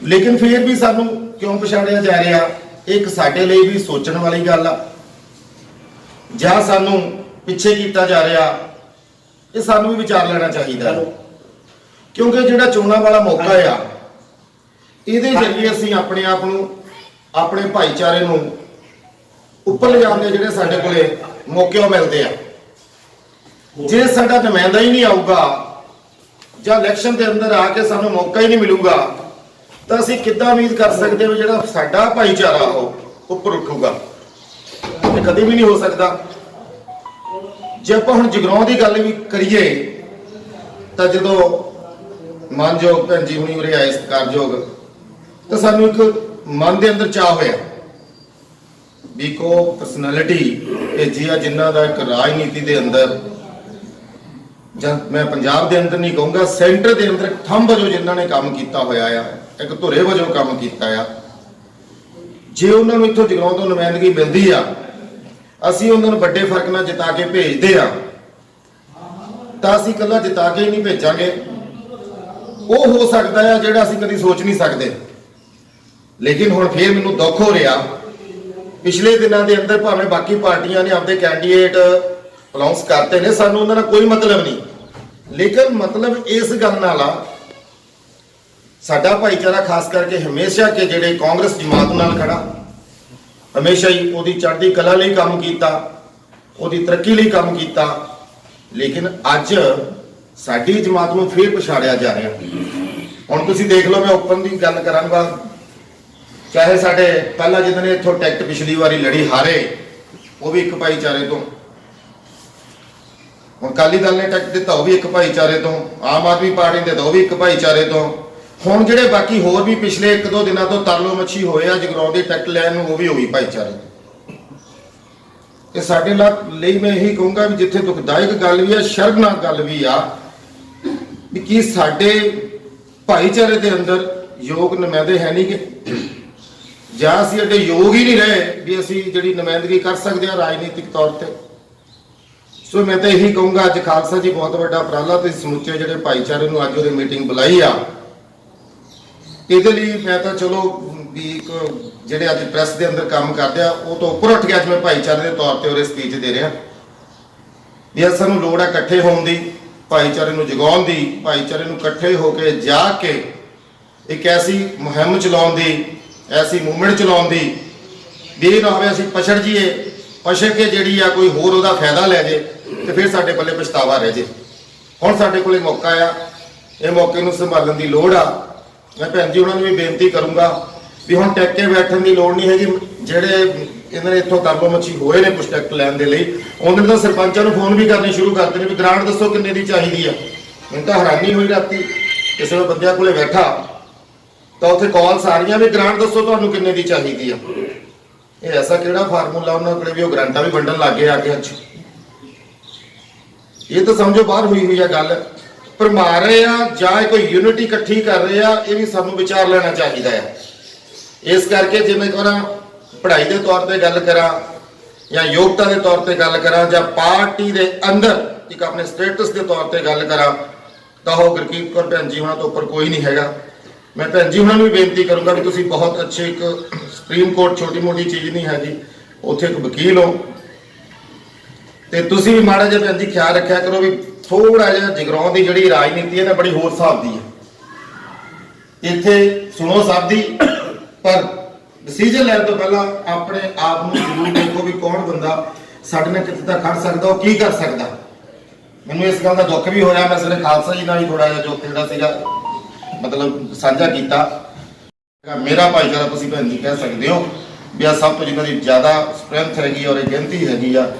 ਲੇਕਿਨ ਫਿਰ ਵੀ ਸਾਨੂੰ ਕਿਉਂ ਪਛਾੜਿਆ ਜਾ ਰਿਹਾ? ਇੱਕ ਸਾਡੇ ਲਈ ਵੀ ਸੋਚਣ ਵਾਲੀ ਗੱਲ ਆ, ਜਾਂ ਸਾਨੂੰ ਪਿੱਛੇ ਕੀਤਾ ਜਾ ਰਿਹਾ, ਇਹ ਸਾਨੂੰ ਵੀ ਵਿਚਾਰ ਲੈਣਾ ਚਾਹੀਦਾ ਹੈ। ਕਿਉਂਕਿ ਜਿਹੜਾ ਚੋਣਾਂ ਵਾਲਾ ਮੌਕਾ ਆ, ਇਹਦੇ ਜ਼ਰੀਏ ਅਸੀਂ ਆਪਣੇ ਆਪ ਨੂੰ, ਆਪਣੇ ਭਾਈਚਾਰੇ ਨੂੰ ਉੱਪਰ ਲਿਜਾਣ ਦੇ ਜਿਹੜੇ ਸਾਡੇ ਕੋਲੇ ਮੌਕੇ ਮਿਲਦੇ ਆ। ਜੇ ਸਾਡਾ ਨੁਮਾਇੰਦਾ ਹੀ ਨਹੀਂ ਆਊਗਾ ਜਾਂ ਇਲੈਕਸ਼ਨ ਦੇ ਅੰਦਰ ਆ ਕੇ ਸਾਨੂੰ ਮੌਕਾ ਹੀ ਨਹੀਂ ਮਿਲੂਗਾ, ਤਾਂ ਅਸੀਂ ਕਿੱਦਾਂ ਉਮੀਦ ਕਰ ਸਕਦੇ ਹਾਂ ਜਿਹੜਾ ਸਾਡਾ ਭਾਈਚਾਰਾ ਉਹ ਉੱਪਰ ਉੱਠੂਗਾ? ਇਹ ਕਦੇ ਵੀ ਨਹੀਂ ਹੋ ਸਕਦਾ। ਜੇ ਆਪਾਂ ਹੁਣ ਜਗਰਾਉਂ ਦੀ ਗੱਲ ਵੀ ਕਰੀਏ ਤਾਂ ਜਦੋਂ ਮਾਨਯੋਗ ਭੈਣ ਜੀ ਹੁਣੀ ਉਰੇ ਆਏ ਸਤਿਕਾਰਯੋਗ, ਤਾਂ ਸਾਨੂੰ ਇੱਕ ਮਨ ਦੇ ਅੰਦਰ ਚਾਹ ਹੋਇਆ ਵੀ ਕੋ ਪਰਸਨੈਲਿਟੀ ਭੇਜੀ ਆ ਜਿਨ੍ਹਾਂ ਦਾ ਇੱਕ ਰਾਜਨੀਤੀ ਦੇ ਅੰਦਰ, ਜਾਂ ਮੈਂ ਪੰਜਾਬ ਦੇ ਅੰਦਰ ਨਹੀਂ ਕਹੂੰਗਾ, ਸੈਂਟਰ ਦੇ ਅੰਦਰ ਥੰਮ ਵਜੋਂ ਜਿਨ੍ਹਾਂ ਨੇ ਕੰਮ ਕੀਤਾ ਹੋਇਆ ਆ, ਇੱਕ ਧੁਰੇ ਵਜੋਂ ਕੰਮ ਕੀਤਾ ਆ। ਜੇ ਉਹਨਾਂ ਨੂੰ ਇੱਥੋਂ ਜਗਰਾਉਂ ਤੋਂ ਨੁਮਾਇੰਦਗੀ ਮਿਲਦੀ ਆ, ਅਸੀਂ ਉਹਨਾਂ ਨੂੰ ਵੱਡੇ ਫਰਕ ਨਾਲ ਜਿਤਾ ਕੇ ਭੇਜਦੇ ਆ, ਤਾਂ ਅਸੀਂ ਇਕੱਲਾ ਜਿਤਾ ਕੇ ਹੀ ਨਹੀਂ ਭੇਜਾਂਗੇ, ਉਹ ਹੋ ਸਕਦਾ ਆ ਜਿਹੜਾ ਅਸੀਂ ਕਦੀ ਸੋਚ ਨਹੀਂ ਸਕਦੇ। ਲੇਕਿਨ ਹੁਣ ਫੇਰ ਮੈਨੂੰ ਦੁੱਖ ਹੋ ਰਿਹਾ, ਪਿਛਲੇ ਦਿਨਾਂ ਦੇ ਅੰਦਰ ਭਾਵੇਂ ਬਾਕੀ ਪਾਰਟੀਆਂ ਨੇ ਆਪਦੇ ਕੈਂਡੀਡੇਟ ਅਨਾਉਂਸ ਕਰਤੇ ਨੇ, ਸਾਨੂੰ ਉਹਨਾਂ ਨਾਲ ਕੋਈ ਮਤਲਬ ਨਹੀਂ, ਲੇਕਿਨ ਮਤਲਬ ਇਸ ਗੱਲ ਨਾਲ ਆ, ਸਾਡਾ ਭਾਈਚਾਰਾ ਖਾਸ ਕਰਕੇ ਹਮੇਸ਼ਾ ਕਿ ਜਿਹੜੇ ਕਾਂਗਰਸ ਜਮਾਤ ਨਾਲ ਖੜਾ, ਹਮੇਸ਼ਾ ਹੀ ਉਹਦੀ ਚੜ੍ਹਦੀ ਕਲਾ ਲਈ ਕੰਮ ਕੀਤਾ, ਉਹਦੀ ਤਰੱਕੀ ਲਈ ਕੰਮ ਕੀਤਾ, ਲੇਕਿਨ ਅੱਜ ਸਾਡੀ ਜਮਾਤ ਨੂੰ ਫੇਰ ਪਛਾੜਿਆ ਜਾ ਰਿਹਾ। ਹੁਣ ਤੁਸੀਂ ਦੇਖ ਲਓ, ਮੈਂ ਓਪਨ ਦੀ ਗੱਲ ਕਰਾਂਗਾ, ਚਾਹੇ ਸਾਡੇ ਪਹਿਲਾਂ ਜਿਹਨਾਂ ਨੇ ਇੱਥੋਂ ਟਿਕਟ ਪਿਛਲੀ ਵਾਰੀ ਲੜੀ ਹਾਰੇ, ਉਹ ਵੀ ਇੱਕ ਭਾਈਚਾਰੇ ਤੋਂ, ਹੁਣ ਅਕਾਲੀ ਦਲ ਨੇ ਟਿਕਟ ਦਿੱਤਾ ਉਹ ਵੀ ਇੱਕ ਭਾਈਚਾਰੇ ਤੋਂ, ਆਮ ਆਦਮੀ ਪਾਰਟੀ ਨੇ ਦਿੱਤਾ ਉਹ ਵੀ ਇੱਕ ਭਾਈਚਾਰੇ ਤੋਂ, ਹੁਣ ਜਿਹੜੇ ਬਾਕੀ ਹੋਰ ਵੀ ਪਿਛਲੇ 1-2 ਦਿਨਾਂ ਤੋਂ ਤਰਲੋ ਮੱਛੀ ਹੋਏ ਆ ਜਗਰਾਉਂ ਦੀ ਟਿਕਟ ਲੈਣ ਨੂੰ, ਉਹ ਵੀ ਹੋਈ ਭਾਈਚਾਰੇ ਤੋਂ। ਤੇ ਸਾਡੇ ਲਈ ਮੈਂ ਇਹੀ ਕਹੂੰਗਾ ਵੀ ਜਿੱਥੇ ਦੁਖਦਾਇਕ ਗੱਲ ਵੀ ਆ, ਸ਼ਰਮਨਾਕ ਗੱਲ ਵੀ ਆ, ਵੀ ਕੀ ਸਾਡੇ ਭਾਈਚਾਰੇ ਦੇ ਅੰਦਰ ਯੋਗ ਨੁਮਾਇੰਦੇ ਹੈ ਨਹੀਂ ਕਿ, ਜਾਂ ਅਸੀਂ ਅੱਗੇ ਯੋਗ ਹੀ ਨਹੀਂ ਰਹੇ ਵੀ ਅਸੀਂ ਜਿਹੜੀ ਨੁਮਾਇੰਦਗੀ ਕਰ ਸਕਦੇ ਹਾਂ ਰਾਜਨੀਤਿਕ ਤੌਰ ਤੇ। ਸੋ ਮੈਂ ਤਾਂ ਇਹੀ ਕਹੂੰਗਾ, ਅੱਜ ਖਾਲਸਾ ਜੀ ਬਹੁਤ ਵੱਡਾ ਉਪਰਾਲਾ ਤੇ ਸਮੁੱਚੇ ਜਿਹੜੇ ਭਾਈਚਾਰੇ ਨੂੰ ਅੱਜ ਉਹਦੀ ਮੀਟਿੰਗ ਬੁਲਾਈ ਆ, ਇਹਦੇ ਲਈ ਮੈਂ ਤਾਂ ਚਲੋ ਵੀ ਇੱਕ ਜਿਹੜੇ ਅੱਜ ਪ੍ਰੈਸ ਦੇ ਅੰਦਰ ਕੰਮ ਕਰਦੇ ਆ, ਉਹ ਤੋਂ ਉੱਪਰ ਉੱਠ ਕੇ ਅੱਜ ਮੈਂ ਭਾਈਚਾਰੇ ਦੇ ਤੌਰ ਤੇ ਉਹਦੇ ਸਪੀਚ ਦੇ ਰਿਹਾ ਵੀ ਅੱਜ ਸਾਨੂੰ ਲੋੜ ਹੈ ਇਕੱਠੇ ਹੋਣ ਦੀ, ਭਾਈਚਾਰੇ ਨੂੰ ਜਗਾਉਣ ਦੀ, ਭਾਈਚਾਰੇ ਨੂੰ ਇਕੱਠੇ ਹੋ ਕੇ ਜਾ ਕੇ ਇੱਕ ਐਸੀ ਮੁਹਿੰਮ ਚਲਾਉਣ ਦੀ, ਐਸੀ ਮੂਵਮੈਂਟ ਚਲਾਉਣ ਦੀ ਵੀ ਇਹ ਨਾ ਹੋਵੇ ਅਸੀਂ ਪਛੜ ਜੀਏ, ਪਛੜ ਕੇ ਜਿਹੜੀ ਆ ਕੋਈ ਹੋਰ ਉਹਦਾ ਫਾਇਦਾ ਲੈ ਜੇ ਤੇ ਫਿਰ ਸਾਡੇ ਪੱਲੇ ਪਛਤਾਵਾ ਰਹਿ ਜੇ। ਹੁਣ ਸਾਡੇ ਕੋਲੇ ਮੌਕਾ ਆ, ਇਹ ਮੌਕੇ ਨੂੰ ਸੰਭਾਲਣ ਦੀ ਲੋੜ ਆ। ਮੈਂ ਭੈਣ ਜੀ ਉਹਨਾਂ ਨੂੰ ਵੀ ਬੇਨਤੀ ਕਰੂੰਗਾ ਵੀ ਹੁਣ ਟਿਕ ਕੇ ਬੈਠਣ ਦੀ ਲੋੜ ਨਹੀਂ ਹੈਗੀ। ਜਿਹੜੇ ਇਹਨਾਂ ਨੇ ਇੱਥੋਂ ਤਰਲੋ ਮੱਛੀ ਹੋਏ ਨੇ ਕੁਛ ਟਿਕਟ ਲੈਣ ਦੇ ਲਈ, ਉਹਨਾਂ ਨੇ ਤਾਂ ਸਰਪੰਚਾਂ ਨੂੰ ਫੋਨ ਵੀ ਕਰਨੇ ਸ਼ੁਰੂ ਕਰਤੇ ਨੇ ਵੀ ਗ੍ਰਾਂਟ ਦੱਸੋ ਕਿੰਨੇ ਦੀ ਚਾਹੀਦੀ ਆ। ਮੈਨੂੰ ਤਾਂ ਹੈਰਾਨੀ ਹੋਈ ਰਾਤੀ ਕਿਸੇ ਬੰਦਿਆਂ ਕੋਲੇ ਬੈਠਾ ਤਾਂ ਉੱਥੇ ਕਾਲ ਸਾਰੀਆਂ ਵੀ ਗ੍ਰਾਂਟ ਦੱਸੋ ਤੁਹਾਨੂੰ ਕਿੰਨੇ ਦੀ ਚਾਹੀਦੀ ਆ। ਇਹ ਐਸਾ ਕਿਹੜਾ ਫਾਰਮੂਲਾ ਉਹਨਾਂ ਕੋਲੇ ਵੀ ਉਹ ਗ੍ਰਾਂਟਾਂ ਵੀ ਵੰਡਣ ਲੱਗ ਗਏ ਆ ਕੇ ਅੱਜ। ਇਹ ਤਾਂ ਸਮਝੋ ਬਾਹਰ ਹੋਈ ਆ ਗੱਲ। ਭਰਮਾ ਰਹੇ ਆ ਜਾਂ ਕੋਈ ਯੂਨਿਟੀ ਇਕੱਠੀ ਕਰ ਰਹੇ ਆ, ਇਹ ਵੀ ਸਾਨੂੰ ਵਿਚਾਰ ਲੈਣਾ ਚਾਹੀਦਾ ਆ। ਇਸ ਕਰਕੇ ਜੇ ਮੈਂ ਕਰਾਂ ਪੜ੍ਹਾਈ ਦੇ ਤੌਰ ਤੇ ਗੱਲ ਕਰਾਂ ਜਾਂ ਯੋਗਤਾ ਦੇ ਤੌਰ ਤੇ ਗੱਲ ਕਰਾਂ ਜਾਂ ਪਾਰਟੀ ਦੇ ਅੰਦਰ ਇੱਕ ਆਪਣੇ ਸਟੇਟਸ ਦੇ ਤੌਰ ਤੇ ਗੱਲ ਕਰਾਂ ਤਾਂ ਉਹ ਗੁਰਕੀਰਤ ਕੌਰ ਭੈਣ ਜੀ ਉਹਨਾਂ ਤੋਂ ਉੱਪਰ ਕੋਈ ਨਹੀਂ ਹੈਗਾ। ਮੈਂ ਭੈਣ ਜੀ ਉਹਨਾਂ ਨੂੰ ਵੀ ਬੇਨਤੀ ਕਰੂੰਗਾ ਵੀ ਤੁਸੀਂ ਬਹੁਤ ਅੱਛੇ, ਇੱਕ ਸੁਪਰੀਮ ਕੋਰਟ ਛੋਟੀ ਮੋਟੀ ਚੀਜ਼ ਨਹੀਂ ਹੈਗੀ, ਉੱਥੇ ਇੱਕ ਵਕੀਲ ਹੋ ਤੇ ਤੁਸੀਂ ਵੀ ਮਾੜਾ ਜਿਹਾ ਭੈਣ ਜੀ ਖਿਆਲ ਰੱਖਿਆ ਕਰੋ ਵੀ ਥੋੜਾ ਜਿਹਾ ਜਗਰਾਉਂ ਦੀ ਜਿਹੜੀ ਰਾਜਨੀਤੀ ਹੈ ਨਾ ਬੜੀ ਹੋਰ ਹਿਸਾਬ ਦੀ ਹੈ। ਇੱਥੇ ਸੁਣੋ ਸਭ ਦੀ, ਪਰ ਡਿਸੀਜਨ ਲੈਣ ਤੋਂ ਪਹਿਲਾਂ ਆਪਣੇ ਆਪ ਨੂੰ ਜ਼ਰੂਰ ਦੇਖੋ ਵੀ ਕੌਣ ਬੰਦਾ ਸਾਡੇ ਨਾਲ ਕਿੱਥੇ ਤੱਕ ਖੜ ਸਕਦਾ, ਉਹ ਕੀ ਕਰ ਸਕਦਾ। ਮੈਨੂੰ ਇਸ ਗੱਲ ਦਾ ਦੁੱਖ ਵੀ ਹੋਇਆ, ਮੈਂ ਸਿਰੇ ਖਾਲਸਾ ਜੀ ਨਾਲ ਹੀ ਥੋੜਾ ਜਿਹਾ ਦੁੱਖ ਜਿਹੜਾ ਸੀਗਾ ਮਤਲਬ ਸਾਂਝਾ ਕੀਤਾ। ਮੇਰਾ ਭਾਈਚਾਰਾ ਤੁਸੀਂ ਭੈਣ ਜੀ ਕਹਿ ਸਕਦੇ ਹੋ ਵੀ ਆ ਸਭ ਤੋਂ ਜਿਨ੍ਹਾਂ ਦੀ ਜ਼ਿਆਦਾ ਸਟਰੈਂਥ ਹੈਗੀ ਔਰ ਇਹ ਗਿਣਤੀ ਹੈਗੀ ਆ,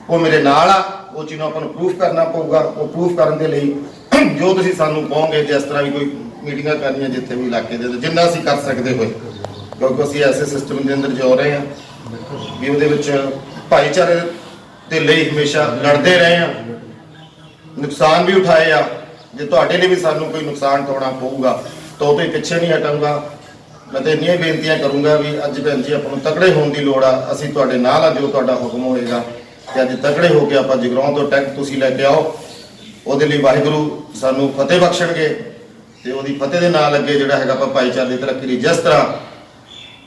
ਉਹ ਮੇਰੇ ਨਾਲ ਆ। ਉਹ ਚੀਜ਼ ਨੂੰ ਆਪਾਂ ਨੂੰ ਪ੍ਰੂਫ ਕਰਨਾ ਪਊਗਾ। ਉਹ ਪ੍ਰੂਫ ਕਰਨ ਦੇ ਲਈ ਜੋ ਤੁਸੀਂ ਸਾਨੂੰ ਕਹੋਗੇ, ਜਿਸ ਤਰ੍ਹਾਂ ਵੀ ਕੋਈ ਮੀਟਿੰਗਾਂ ਕਰਨੀਆਂ ਜਿੱਥੇ ਵੀ ਇਲਾਕੇ ਦੇ ਅੰਦਰ, ਜਿੰਨਾ ਅਸੀਂ ਕਰ ਸਕਦੇ ਹੋਏ, ਕਿਉਂਕਿ ਅਸੀਂ ਐਸੇ ਸਿਸਟਮ ਦੇ ਅੰਦਰ ਜੋ ਰਹੇ ਹਾਂ ਵੀ ਉਹਦੇ ਵਿੱਚ ਭਾਈਚਾਰੇ ਦੇ ਲਈ ਹਮੇਸ਼ਾ ਲੜਦੇ ਰਹੇ ਹਾਂ, ਨੁਕਸਾਨ ਵੀ ਉਠਾਏ ਆ। ਜੇ ਤੁਹਾਡੇ ਲਈ ਵੀ ਸਾਨੂੰ ਕੋਈ ਨੁਕਸਾਨ ਉਠਾਉਣਾ ਪਊਗਾ ਤਾਂ ਉਹ ਤੋਂ ਪਿੱਛੇ ਨਹੀਂ ਹਟਾਂਗਾ। ਮੈਂ ਤਾਂ ਇੰਨੀਆਂ ਬੇਨਤੀਆਂ ਕਰੂੰਗਾ ਵੀ ਅੱਜ ਭੈਣ ਜੀ ਆਪਾਂ ਨੂੰ ਤਕੜੇ ਹੋਣ ਦੀ ਲੋੜ ਆ। ਅਸੀਂ ਤੁਹਾਡੇ ਨਾਲ ਆ, ਜੋ ਤੁਹਾਡਾ ਹੁਕਮ ਹੋਏਗਾ ਤੇ ਅੱਜ ਤਕੜੇ ਹੋ ਕੇ ਆਪਾਂ ਜਗਰਾਉਂ ਤੋਂ ਟੈਂਕ ਤੁਸੀਂ ਲੈ ਕੇ ਆਓ। ਉਹਦੇ ਲਈ ਵਾਹਿਗੁਰੂ ਸਾਨੂੰ ਫਤਿਹ ਬਖਸ਼ਣਗੇ ਤੇ ਉਹਦੀ ਫਤਿਹ ਦੇ ਨਾਲ ਅੱਗੇ ਜਿਹੜਾ ਹੈਗਾ ਆਪਾਂ ਭਾਈਚਾਰੇ ਦੀ ਤਰੱਕੀ ਲਈ, ਜਿਸ ਤਰ੍ਹਾਂ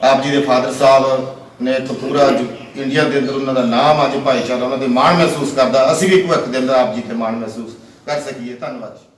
ਆਪ ਜੀ ਦੇ ਫਾਦਰ ਸਾਹਿਬ ਨੇ ਇੱਕ ਪੂਰਾ ਇੰਡੀਆ ਦੇ ਅੰਦਰ ਉਹਨਾਂ ਦਾ ਨਾਮ ਅੱਜ ਭਾਈਚਾਰਾ ਉਹਨਾਂ ਦੇ ਮਾਣ ਮਹਿਸੂਸ ਕਰਦਾ, ਅਸੀਂ ਵੀ ਭਵਿੱਖ ਦੇ ਅੰਦਰ ਆਪ ਜੀ ਤੇ ਮਾਣ ਮਹਿਸੂਸ ਕਰ ਸਕੀਏ। ਧੰਨਵਾਦ ਜੀ।